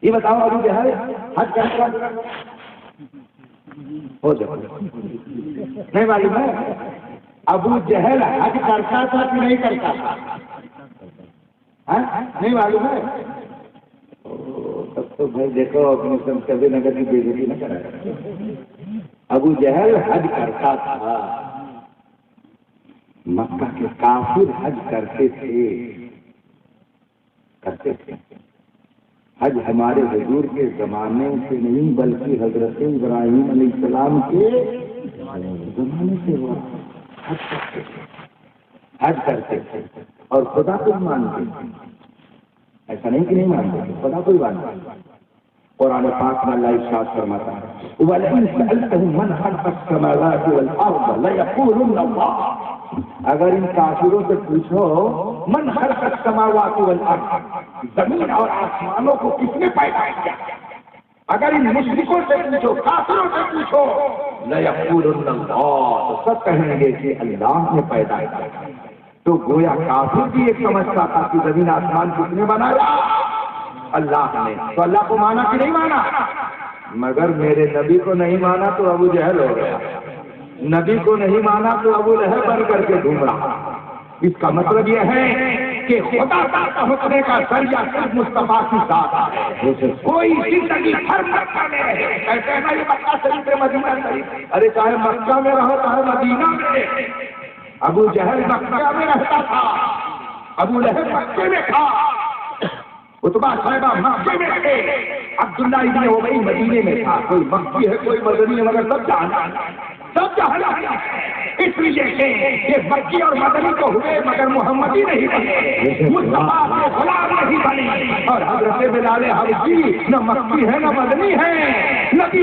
یہ بتاؤ ابو جہل حج کرتا ہو جائے نہیں معلوم ہے. ابو جہل حج کرتا تھا کہ نہیں کرتا تھا, نہیں معلوم ہے. تب تو بھائی دیکھو اپنی سب کبھی نگر کی بے عزتی نہ کرا. ابو جہل حج کرتا تھا, مکہ کے کافر حج کرتے تھے. حج ہمارے حضور کے زمانے سے نہیں بلکہ حضرت ابراہیم علیہ السلام کے زمانے سے ہوا. حج کرتے تھے اور خدا کو مانتے تھے. ایسا نہیں کہ نہیں مانتے, خدا کو ہی مانتے. قرآن پاک میں اللہ ارشاد فرماتا ہے وَلَئِن سَأَلْتَهُم مَّنْ خَلَقَ السَّمَاوَاتِ وَالْأَرْضَ لَيَقُولُنَّ اللَّهُ. اگر ان کافروں سے پوچھو من خلق السماوات والارض, زمین اور آسمانوں کو کس نے پیدا کیا, اگر ان مشرکوں سے پوچھو, کافروں سے پوچھو, لَيَقُولُنَّ اللَّهُ, تو سب کہیں گے کہ اللہ نے پیدا کیا. تو گویا کافر بھی ایک سمجھتا تھا کہ زمین آسمان کس نے بنایا, اللہ نے. تو اللہ کو مانا کہ نہیں مانا, مگر میرے نبی کو نہیں مانا تو ابو جہل ہو گیا. نبی کو نہیں مانا تو ابو لہب بن کر کے گھوم رہا. اس کا مطلب یہ ہے کہ خدا کا پہنچنے کا ذریعہ صرف مصطفیٰ کی ذات ہے. کوئی زندگی ہر مکہ میں رہے, کہتے ہیں یہ مکہ شریف مدینہ شریف, ارے چاہے مکہ میں رہو چاہے مدینہ میں. ابو جہل مکہ میں رہتا تھا, ابو لہب مکے میں تھا, عتبہ صاحبہ مکے میں تھے, عبداللہ ابن ابی مدینے میں تھا. کوئی مکی ہے کوئی مدنی ہے مگر سب جہاں سب جہاں. اس لیے کہ یہ مکی اور مدنی تو ہوئے مگر محمدی نہیں بنے, مصطفیٰ کے غلام نہیں بنے. اور حضرت بلال حبشی نہ مکی ہے نہ مدنی ہے, نبی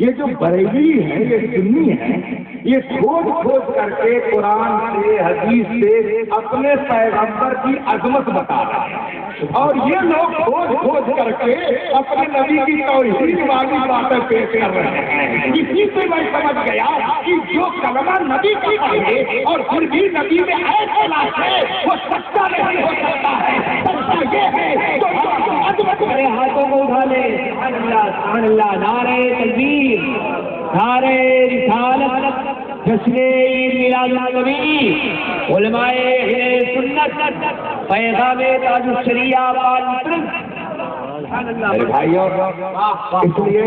یہ جو بریلی ہے، یہ سنی ہے، یہ کھوج کر کے قرآن سے حدیث سے اپنے پیغمبر کی عظمت بتا رہے ہیں، اور یہ لوگ کھوج کر کے اپنے نبی کی توحید والی باتیں پیش کر رہے ہیں۔ اسی سے میں سمجھ گیا کہ جو کلمہ نبی کا پڑھے اور پھر بھی نبی میں ایسے لاتے وہ سچا نہیں ہو سکتا ہے۔ سچا یہ ہے جو عظمت میرے ہاتھوں کو اٹھا لے، سبحان اللہ سبحان اللہ، نعرہ تکبیر، نعرہ رسالت، جشن عید میلاد النبی، علماء اہل سنت، پیغام تاج الشریعہ میرے بھائیوں، اس لیے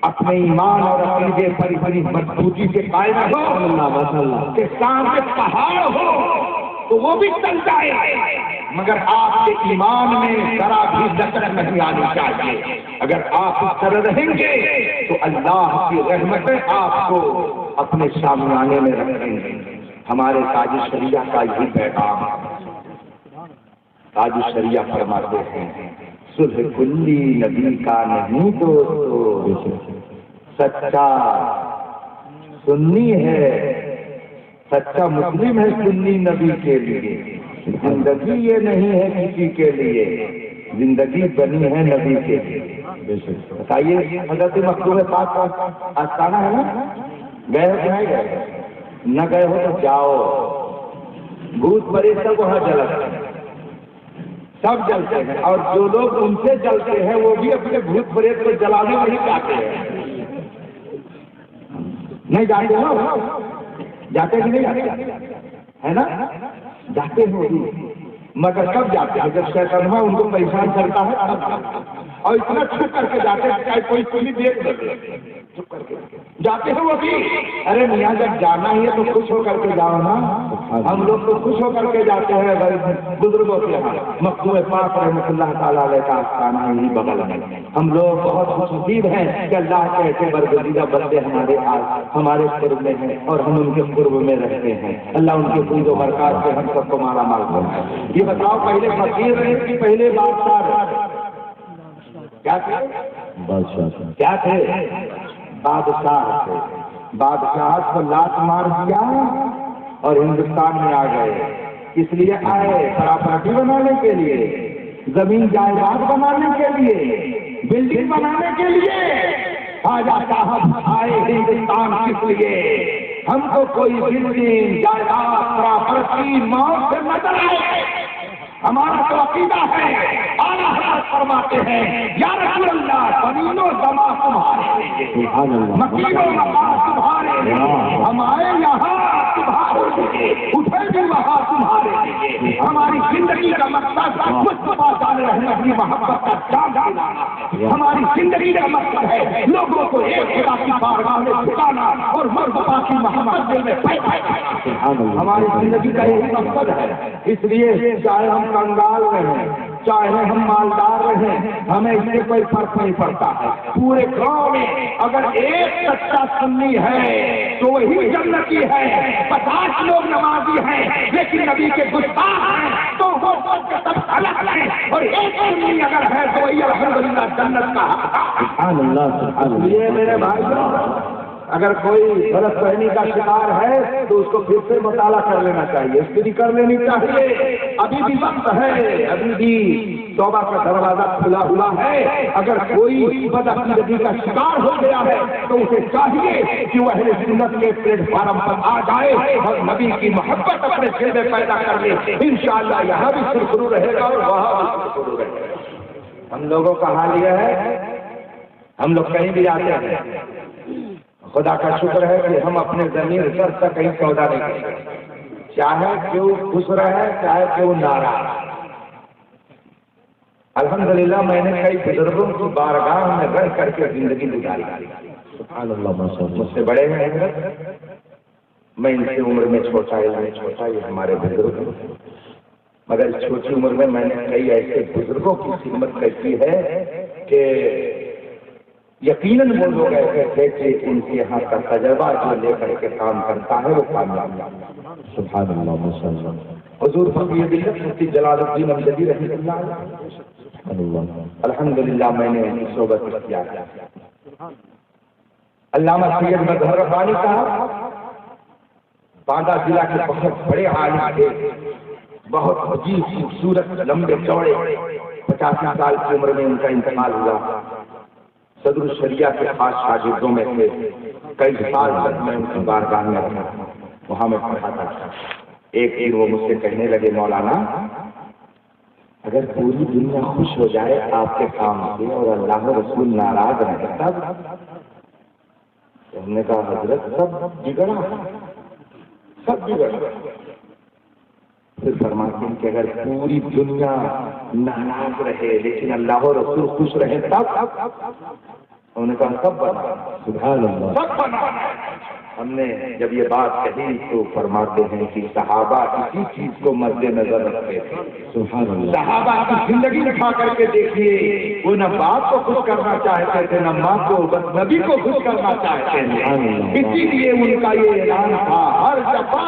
اپنے ایمان اور عقیدے پر بڑی مضبوطی سے قائم رہو کہ سامنے پہاڑ ہو تو وہ بھی چل جائے، مگر آپ کے ایمان میں ذرا بھی لچک نہیں آنی چاہیے۔ اگر آپ اس طرح رہیں گے تو اللہ کی رحمتیں آپ کو اپنے سامنے آنے میں رکھیں گے۔ ہمارے تاج الشریعہ کا یہی پیغام ہے۔ تاج الشریعہ فرماتے ہیں صلح کلی نبی کا نہیں دوستو، سچا سنی ہے، سچا مسلم ہے سنی نبی کے لیے۔ زندگی یہ نہیں ہے کسی کے لیے، زندگی بنی ہے نبی کے لیے۔ بتائیے حضرت مخدوم پاک کا آستانہ ہے نا، گئے ہو کہ نہیں گئے؟ نہ گئے ہو تو جاؤ، بھوت پریت سب وہاں جلتے ہیں، سب جلتے ہیں، اور جو لوگ ان سے جلتے ہیں وہ بھی اپنے بھوت پریت کو جلانے نہیں جاتے ہیں۔ نہیں جاتے ہو؟ جاتے کہ نہیں جاتے؟ ہے نا، جاتے ہو، مگر کب جاتے ہیں جب شیطان ان کو پریشان کرتا ہے، اور اتنا چھپ کر کے جاتے ہیں چاہے کوئی کوئی دیکھ لے، چھپ کر کے جاتے ہیں وہ بھی۔ ارے میاں جب جانا ہی ہے تو خوش ہو کر کے جاؤ نا۔ ہم لوگ تو خوش ہو کر کے جاتے ہیں بزرگوں کے یہاں۔ مخدوم پاک رحمۃ اللہ تعالیٰ علیہ کا آستانہ یہی بغل میں۔ ہم لوگ بہت خوش نصیب ہیں کہ اللہ کے ایسے برگزیدہ بندے ہمارے قرب میں ہیں اور ہم ان کے قرب میں رہتے ہیں۔ اللہ ان کے فیض و برکات سے ہم سب کو مالا مال کرے۔ یہ بتاؤ پہلے فقیر رہے کہ پہلے بادشاہ؟ کیا تھے؟ بادشاہ تھے۔ بادشاہت کو لات مار دیا اور ہندوستان میں آ گئے۔ اس لیے آئے پراپرٹی بنانے کے لیے، زمین جائیداد بنانے کے لیے، بلڈنگ بنانے کے لیے۔ خواجہ صاحب آئے ہندوستان کس لیے؟ ہم کو کوئی بلڈنگ جائیداد پراپرٹی موت سے نظر آئے۔ ہمارا تو عقیدہ ہے، اعلیٰ حضرت فرماتے ہیں یا رسول اللہ زمین و زما تمہارے لیے، مکین و مکان تمہارے لیے، ہمارے یہاں تمہارے لیے، اٹھے بھی وہاں تمہارے لیے۔ ہماری زندگی کا مقصد مصطفیٰ صلی اللہ علیہ وسلم کی محبت کا جام دلانا ہے۔ ہماری زندگی کا مقصد ہے لوگوں کو ایک خدا کی بارگاہ میں جھکانا اور مصطفیٰ کی محبت دل میں پیدا کرنا۔ ہماری زندگی کا یہی مقصد ہے۔ اس لیے چاہے ہم کنگال رہیں، چاہے ہم مالدار رہیں، ہمیں اس سے کوئی فرق نہیں پڑتا ہے۔ پورے گاؤں میں اگر ایک سچا سنی ہے تو وہی جنتی ہے۔ 50 لوگ نمازی ہیں لیکن نبی کے گستاخ ہیں تو وہ سب الگ ہیں، اور ایک سنی اگر ہے تو وہی الحمدللہ جنت کا حق ہے۔ یہ میرے بھائیوں، اگر کوئی غلط فہمی کا شکار ہے تو اس کو پھر سے مطالعہ کر لینا چاہیے، استدی کر لینی چاہیے۔ ابھی بھی وقت ہے، ابھی بھی توبہ کا دروازہ کھلا ہوا ہے۔ اگر کوئی بدعقیدگی کا شکار ہو گیا ہے تو اسے چاہیے کہ وہ اہل سنت کے پلیٹ فارم پر آ جائے اور نبی کی محبت اپنے دل میں پیدا کر لے۔ انشاءاللہ یہاں بھی سرخرو رہے گا اور وہاں بھی سرخرو رہے گا۔ ہم لوگوں کا حال یہ ہے، ہم لوگ کہیں بھی آتے ہیں، خدا کا شکر ہے کہ ہم اپنے زمین سر تک کہیں سودا نہیں کرتے، چاہے کیوں خوش رہے چاہے کیوں ناراض۔ الحمدللہ میں نے کئی بزرگوں کی بارگاہ میں رہ کر کے زندگی گزاری، مجھ سے بڑے ہیں میں ان کی عمر میں چھوٹا یہ ہمارے بزرگ ہیں، مگر اس چھوٹی عمر میں میں نے کئی ایسے بزرگوں کی خدمت کی ہے کہ یقیناً وہ لوگ ایسے تھے کہ ان کے یہاں کا تجربہ جو لے کر کے کام کرتا ہے وہ کامیاب۔ سبحان اللہ۔ حضور فقیر ملت مفتی جلال الدین امجدی رحمۃ اللہ علیہ، الحمدللہ میں نے ان کی صحبت اختیار کی۔ علامہ سید مظہر ربانی صاحب باندہ ضلع کے بہت بڑے عالم تھے، بہت عجیب خوبصورت لمبے چوڑے، 85 سال کی عمر میں ان کا انتقال ہوا۔ صدر الشریعہ کے خاص شاگردوں میں تھے، کئی سال تک میں ان کی بارگاہ میں رہا، وہاں میں پڑھاتا تھا۔ ایک دن وہ مجھ سے کہنے لگے، مولانا اگر پوری دنیا خوش ہو جائے آپ کے کام سے اور اللہ رسول ناراض رہے تب؟ ہم نے کہا حضرت سب بگڑا، سب بگڑا۔ پھر فرماتے ہیں کہ اگر پوری دنیا ناراض رہے لیکن اللہ اور رسول خوش رہے تب؟ انہوں نے کہا سب بنا، سبحان اللہ، سب بنا۔ ہم نے جب یہ بات کہی تو فرماتے ہیں کہ صحابہ اسی چیز کو مد نظر رکھتے تھے۔ سبحان اللہ۔ صحابہ کی زندگی اٹھا کر کے دیکھیے، وہ نہ باپ کو خوش کرنا چاہتے تھے نہ ماں کو، بس نبی کو خوش کرنا چاہتے تھے۔ اسی لیے ان کا یہ اعلان تھا، ہر جفا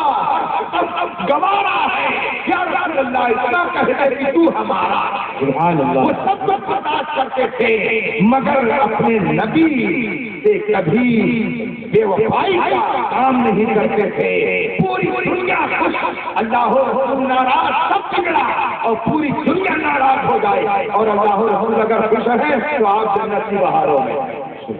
گوارا ہے یا رسول اللہ اتنا کہتے کہ تو ہمارا۔ سبحان اللہ۔ وہ سب کو برداشت کرتے تھے مگر اپنے نبی سے کبھی بے وفائی کا کام نہیں کرتے تھے۔ پوری دنیا خوش، اللہ رسول ناراض سب بگڑا، اور پوری دنیا ناراض ہو جائے اور اللہ رسول اگر خوش ہے تو آپ جنت کی بہاروں میں۔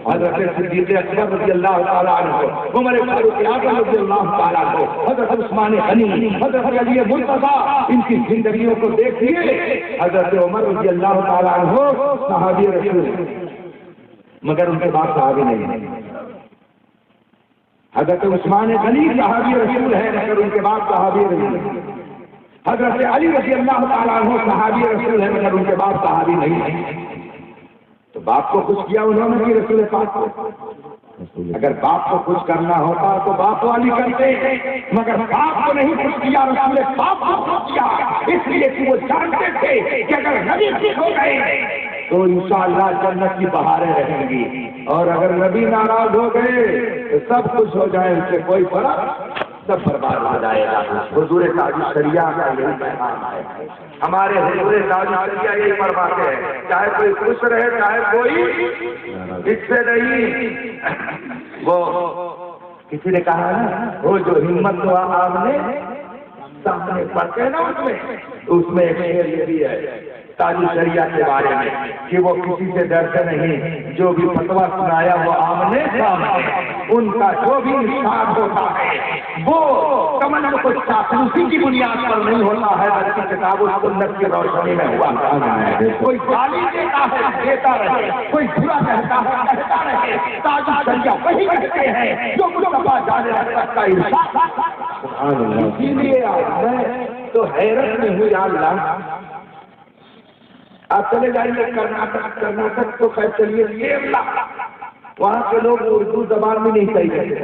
حضرت صدیق اکبر رضی اللہ تعالیٰ عنہ، عمر فاروق اعظم رضی اللہ تعالیٰ عنہ، حضرت عثمان غنی، حضرت علی مرتضیٰ، ان کی زندگیوں کو دیکھیے۔ حضرت عمر رضی اللہ تعالیٰ عنہ صحابی رسول مگر ان کے بعد صحابی نہیں۔ حضرت عثمان غنی صحابی رسول ہے مگر ان کے بعد صحابی نہیں۔ حضرت علی رضی اللہ تعالیٰ عنہ صحابی رسول ہے مگر ان کے بعد صحابی نہیں ہے۔ تو باپ کو خوش کیا انہوں نے کہ رسول پاک کو؟ اگر باپ کو خوش کرنا ہوتا تو باپ والی کرتے، مگر باپ کو نہیں خوش کیا، رسول پاک کو خوش کیا، اس لیے کہ وہ جانتے تھے کہ اگر نبی خوش ہو گئے تو انشاءاللہ جنت کی بہاریں رہیں گی، اور اگر نبی ناراض ہو گئے تو سب خوش ہو جائیں، اس سے کوئی فرق، سب برباد ہو جائے گا۔ حضور تاج الشریعہ کا یہی پیغام ہے، ہمارے حضور تاج الشریعہ یہی فرماتے ہیں، چاہے کوئی خوش رہے چاہے کوئی اس سے نہیں۔ وہ کسی نے کہا نا، وہ جو ہمت ہوا آپ نے سامنے پڑھتے نا اس میں ایک شعر یہ بھی ہے تاج الشریعہ کے بارے میں کہ وہ کسی سے ڈرتے نہیں، جو بھی فتویٰ سنایا وہ آمنے سامنے، ان کا جو بھی ارشاد ہوتا ہے وہ کمل کو چاپلوسی کی بنیاد پر نہیں ہوتا ہے بلکہ کتاب و سنت کی روشنی میں ہوا کرتا ہے۔ کوئی گالی دیتا ہے دیتا رہے، کوئی برا کہتا ہے کہتا رہے، تاج الشریعہ وہی کہتے ہیں جو مصطفیٰ جانے رحمت کا ارشاد۔ اسی لیے میں تو حیرت میں ہوں، یا اللہ آپ چلے جائیے کرناٹک تو خیر چلیے کیرلا، وہاں کے لوگ اردو زبان میں نہیں صحیح کہتے۔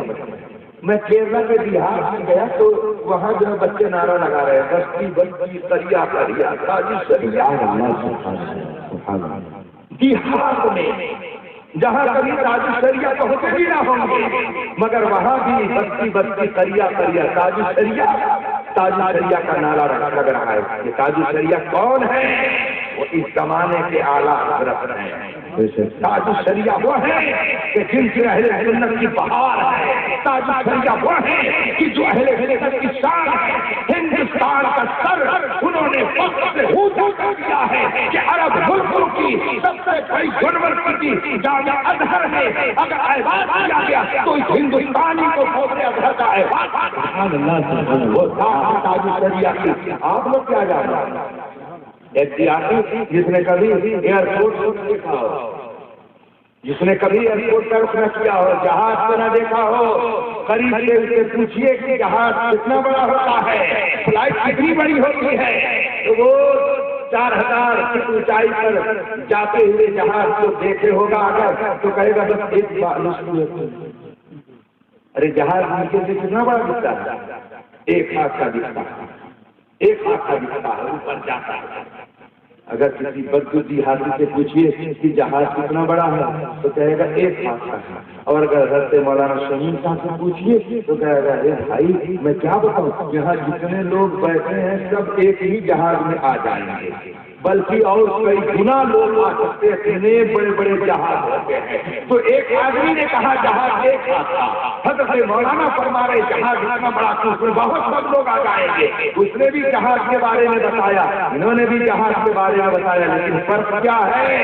میں کیرلا کے بہار میں گیا تو وہاں جو بچے نعرہ لگا رہے ہیں، بستی بستی کریا کریا تاج الشریعہ۔ بہار میں جہاں کبھی تاج الشریعہ تو ہوتے بھی نہ ہوں گے مگر وہاں بھی بستی بستی کریا کریا تاج الشریعہ، تاج الشریعہ کا نعرہ لگ رہا ہے۔ یہ تاج الشریعہ کون ہے؟ وہ اس زمانے کے اعلیٰ حضرت ہیں۔ تاج الشریعہ وہ ہے کہ جن سے اہل سنت کی بہار ہے، تاج الشریعہ وہ ہے کہ جو اہل سنت کی شان ہے۔ ہندوستان کا سر انہوں نے وقت سے اونچا کر دیا ہے کہ عرب ملکوں کی سب سے بڑی یونیورسٹی جامعہ ازہر ہے، اگر احساس کیا گیا تو اس ہندوستانی کو دوسرے ازہر کا احساس وہ تاج الشریعہ کی۔ آپ لوگ کیا جانتے ہیں؟ ایک سیاسی جس نے کبھی ایئرپورٹ دیکھا ہو، جس نے کبھی ایئرپورٹ کا رخ نہ کیا ہو، جہاز کو نہ دیکھا ہو، قریب سے اسے پوچھیے کہ جہاز کتنا بڑا ہوتا ہے، فلائٹ کتنی بڑی ہوتی ہے، تو وہ 4000 فٹ اونچائی پر جاتے ہوئے جہاز کو دیکھے ہوگا اگر تو کہے گا بس ایک بار۔ ارے جہاز نیچے سے کتنا بڑا دکھتا ہے؟ ایک ہاتھ کا دکھتا ہے، ایک ہاتھ کا دکھتا ہے، اوپر جاتا ہے۔ اگر کسی بدبودی ہاتھی سے پوچھیے کہ جہاز کتنا بڑا ہے تو کہے گا ایک ہاتھ کا ہے، اور اگر حضرت مولانا شمیم صاحب سے پوچھیے تو کہے گا اے بھائی میں کیا بتاؤں، یہاں جتنے لوگ بیٹھے ہیں سب ایک ہی جہاز میں آ جائیں گے، بلکہ اور کئی گنا لوگ آ سکتے ہیں، اتنے بڑے بڑے جہاز ہوتے ہیں۔ تو ایک آدمی نے کہا جہاز ایک تھا، حضرت مولانا فرما رہے جہاز اتنا بڑا کہ اس میں بہت سب لوگ آ جائیں گے۔ اس نے بھی جہاز کے بارے میں بتایا، انہوں نے بھی جہاز کے بارے میں بتایا، لیکن فرق کیا ہے؟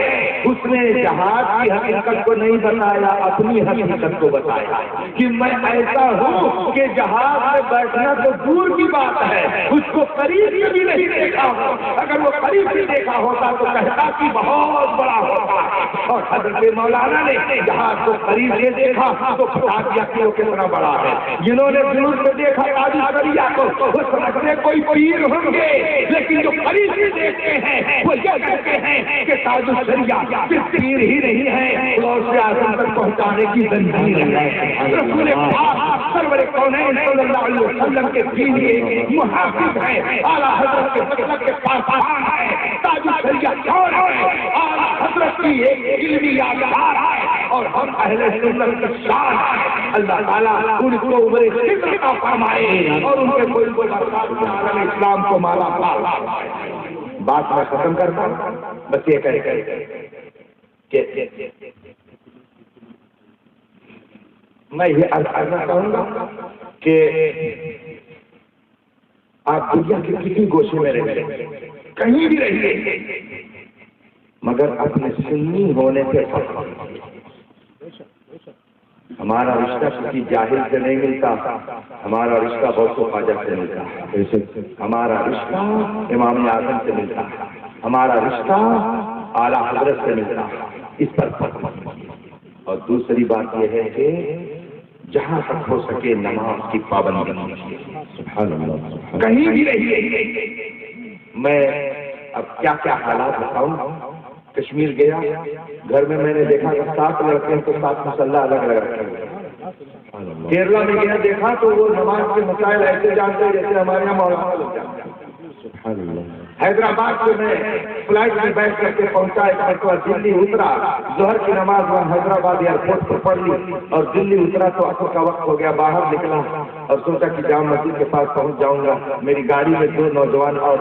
اس نے جہاز کی حقیقت کو نہیں بتایا، اپنی حقیقت کو بتایا کہ میں ایسا ہوں کہ جہاز میں بیٹھنا تو دور کی بات ہے، اس کو قریب سے بھی نہیں دیکھا ہو، اگر وہ قریب سے دیکھا ہوتا تو کہتا کہ بہت بڑا ہوتا ہے۔ اور حضرت مولانا نے جہاز کو قریب سے دیکھا تو بتا دیا کہ وہ کتنا بڑا ہے۔ جنہوں نے دور سے دیکھا قاضی شریعہ کو وہ سمجھتے کوئی پیر ہوں گے، لیکن جو قریب سے دیکھتے ہیں وہ یہ کہتے ہیں کہ تاج الشریعہ صرف پیر ہی نہیں ہے، غوث اعظم تک پہنچانے کی زنجیر ہے۔ رسول پاک سرور کونین صلی اللہ علیہ وسلم کے دین کے محافظ ہیں، اعلیٰ حضرت کے مطلب کے پاسبان ہیں، تاج الشریعہ کون ہے؟ اعلیٰ حضرت کی ایک علمی یادگار ہے، اور ہم اہل سنت کی شان ہے۔ اللہ تعالیٰ ان کو عمر صدق عطا فرمائے اور ان کے کوئی برکات عالم اسلام کو مالا مال فرمائے۔ بات میں ختم کرتا ہوں، بس یہ کہہ کہ میں یہ عرض کرنا چاہوں گا کہ آپ دنیا کے کسی گوشے میں رہیے، کہیں بھی رہیے، مگر اپنے سنی ہونے سے ہمارا رشتہ کسی جاہل سے نہیں ملتا، ہمارا رشتہ غوث و خواجہ سے ملتا ہے، ہمارا رشتہ امام اعظم سے ملتا ہے، ہمارا رشتہ اعلیٰ حضرت سے ملتا ہے۔ اس پر فرق مت۔ اور دوسری بات یہ ہے کہ جہاں تک ہو سکے نماز کی پابندی کیجیے، سبحان اللہ، کہیں بھی رہیے۔ میں اب کیا کیا حالات بتاؤں۔ کشمیر گیا، گھر میں نے دیکھا کہ 7 لڑکے ہیں تو 7 مسلح الگ الگ رکھے ہوئے۔ کیرلا میں گیا، دیکھا تو وہ نماز کے مسائل ایسے جانتے ہیں جیسے ہمارے یہاں مولانا لوگ جانتے ہیں۔ حیدرآباد سے میں فلائٹ میں بیٹھ کر کے پہنچا، ایک مرتبہ دلی اترا، ظہر کی نماز میں حیدرآباد ایئرپورٹ پر پڑھ لی اور دلی اترا تو عصر کا وقت ہو گیا، باہر نکلا اور سوچا کہ جامع مسجد کے پاس پہنچ جاؤں گا۔ میری گاڑی میں 2 نوجوان اور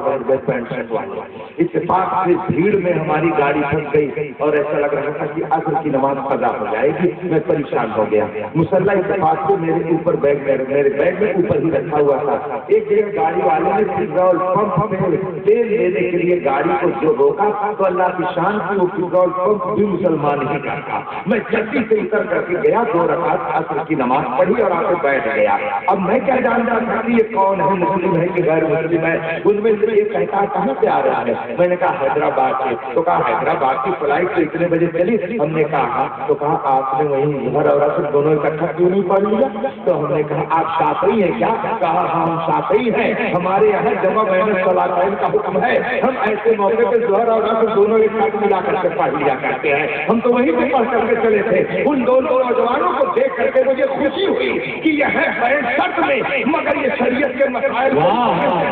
پینٹ شرٹ والے، اتفاق سے بھیڑ میں ہماری گاڑی پھنس گئی اور ایسا لگ رہا تھا کہ عصر کی نماز قضا ہو جائے گی۔ میں پریشان ہو گیا۔ مسلح اتفاق سے میرے اوپر میرے بیگ میں اوپر ہی رکھا ہوا تھا۔ ایک جگہ گاڑی والے نے پیٹرول پمپ میں تیل لینے کے لیے گاڑی کو جو روکا تو اللہ کی شان کی وہ پیٹرول پمپ بھی مسلمان ہی کا تھا۔ میں جلدی سے اتر کر کے گیا، 2 رکعت عصر کی نماز پڑھی اور آ کے بیٹھ گیا۔ اب میں کیا جانتا تھا کہ یہ کون ہے، مسلم ہے کہ غیر مسلم ہے؟ ان میں سے ایک کہتا کہاں سے آ رہا ہے؟ میں نے کہا حیدرآباد سے۔ تو کہا حیدرآباد کی فلائٹ تو اتنے بجے چلی؟ ہم نے کہا تو کہا آپ نے وہیں ظہر اور عصر دونوں اکٹھا کیوں نہیں پڑھ لیا؟ تو ہم نے کہا آپ شافعی ہیں کیا؟ کہا ہم شافعی ہیں، ہمارے یہاں جمع بین الصلاتین کا حکم ہے، ہم ایسے موقع پہ ظہر اور عصر دونوں ایک ساتھ ملا کر کے پڑھ لیا کرتے ہیں۔ ہم تو وہیں پہ پڑھ کر کے چلے تھے۔ ان دونوں نوجوانوں کو دیکھ کر کے مجھے خوشی ہوئی کہ یہ ہے بین شرط میں، مگر یہ شریعت کے مسائل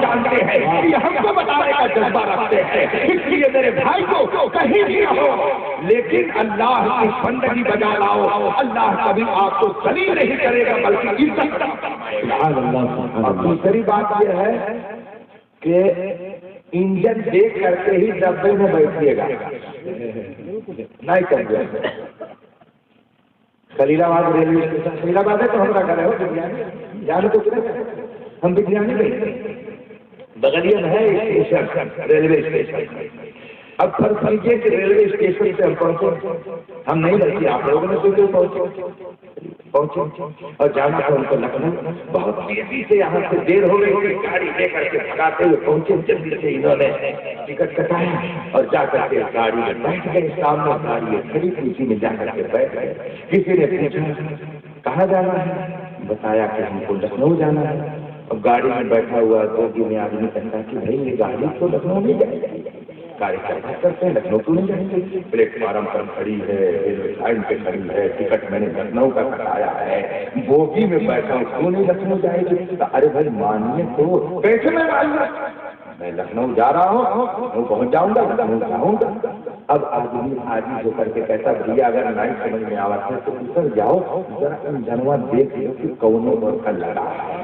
جانتے ہیں، یہ ہم کو بتانے کا جذبہ رکھتے ہیں۔ اس لیے میرے بھائی کو کہیں بھی نہ ہو لیکن اللہ کی بندگی بجا لاؤ، اللہ کبھی آپ کو ذلیل نہیں کرے گا بلکہ عزت کرے گا۔ اور دوسری بات یہ ہے کہ انجن دیکھ کر کے ہی ڈبے میں بیٹھیے گا، نہیں کریے۔ خلیل آباد ریلوے اسٹیشن، خلیل آباد ہے تو ہم کیا کر رہے ہو بریانی جانے تو ہم بریانی نہیں، بغلیہ میں ہے اسٹیشن ریلوے اسٹیشن۔ اب فرض کیجیے کہ ریلوے اسٹیشن سے ہم پہنچے، ہم نہیں رکھتے، آپ لوگوں نے سوچے پہنچے اور جانا تھا ان کو لکھنؤ۔ بہت تیزی سے یہاں سے دیر ہو گئی، گاڑی لے کر کے بھگاتے ہوئے پہنچے، جلدی سے انہوں نے ٹکٹ کٹایا اور جا کر کے گاڑی میں بیٹھ گئے۔ سامنے گاڑی کھڑی تھی، اسی میں جا کر کے بیٹھ گئے۔ کسی نے پوچھا کہاں جانا ہے؟ بتایا کہ ہم کو لکھنؤ جانا ہے۔ اب گاڑی میں بیٹھا ہوا 2 دن آدمی کہتا کہ بھائی یہ گاڑی تو لکھنؤ نہیں جائے گی، گاڑی چلتا کرتے ہیں لکھنؤ کیوں نہیں جائیں گے؟ پلیٹ فارم پر کھڑی ہے، ریلوے لائن پہ کھڑی ہے، ٹکٹ میں نے لکھنؤ کا کٹایا ہے، بوگی میں بیٹھا ہوں، کیوں نہیں لکھنؤ جائے گی؟ ارے بھائی مانیے تو کیسے میں لکھنؤ جا رہا ہوں، لکھنؤ پہنچ جاؤں گا، لکھنؤ جاؤں گا۔ اب آدمی ہو کر کے کہتا بھیا اگر نہیں سمجھ میں آتا ہے تو اتر جاؤ، ذرا ان جنوا دیکھ لو کہ کون اور کا لڑا ہے۔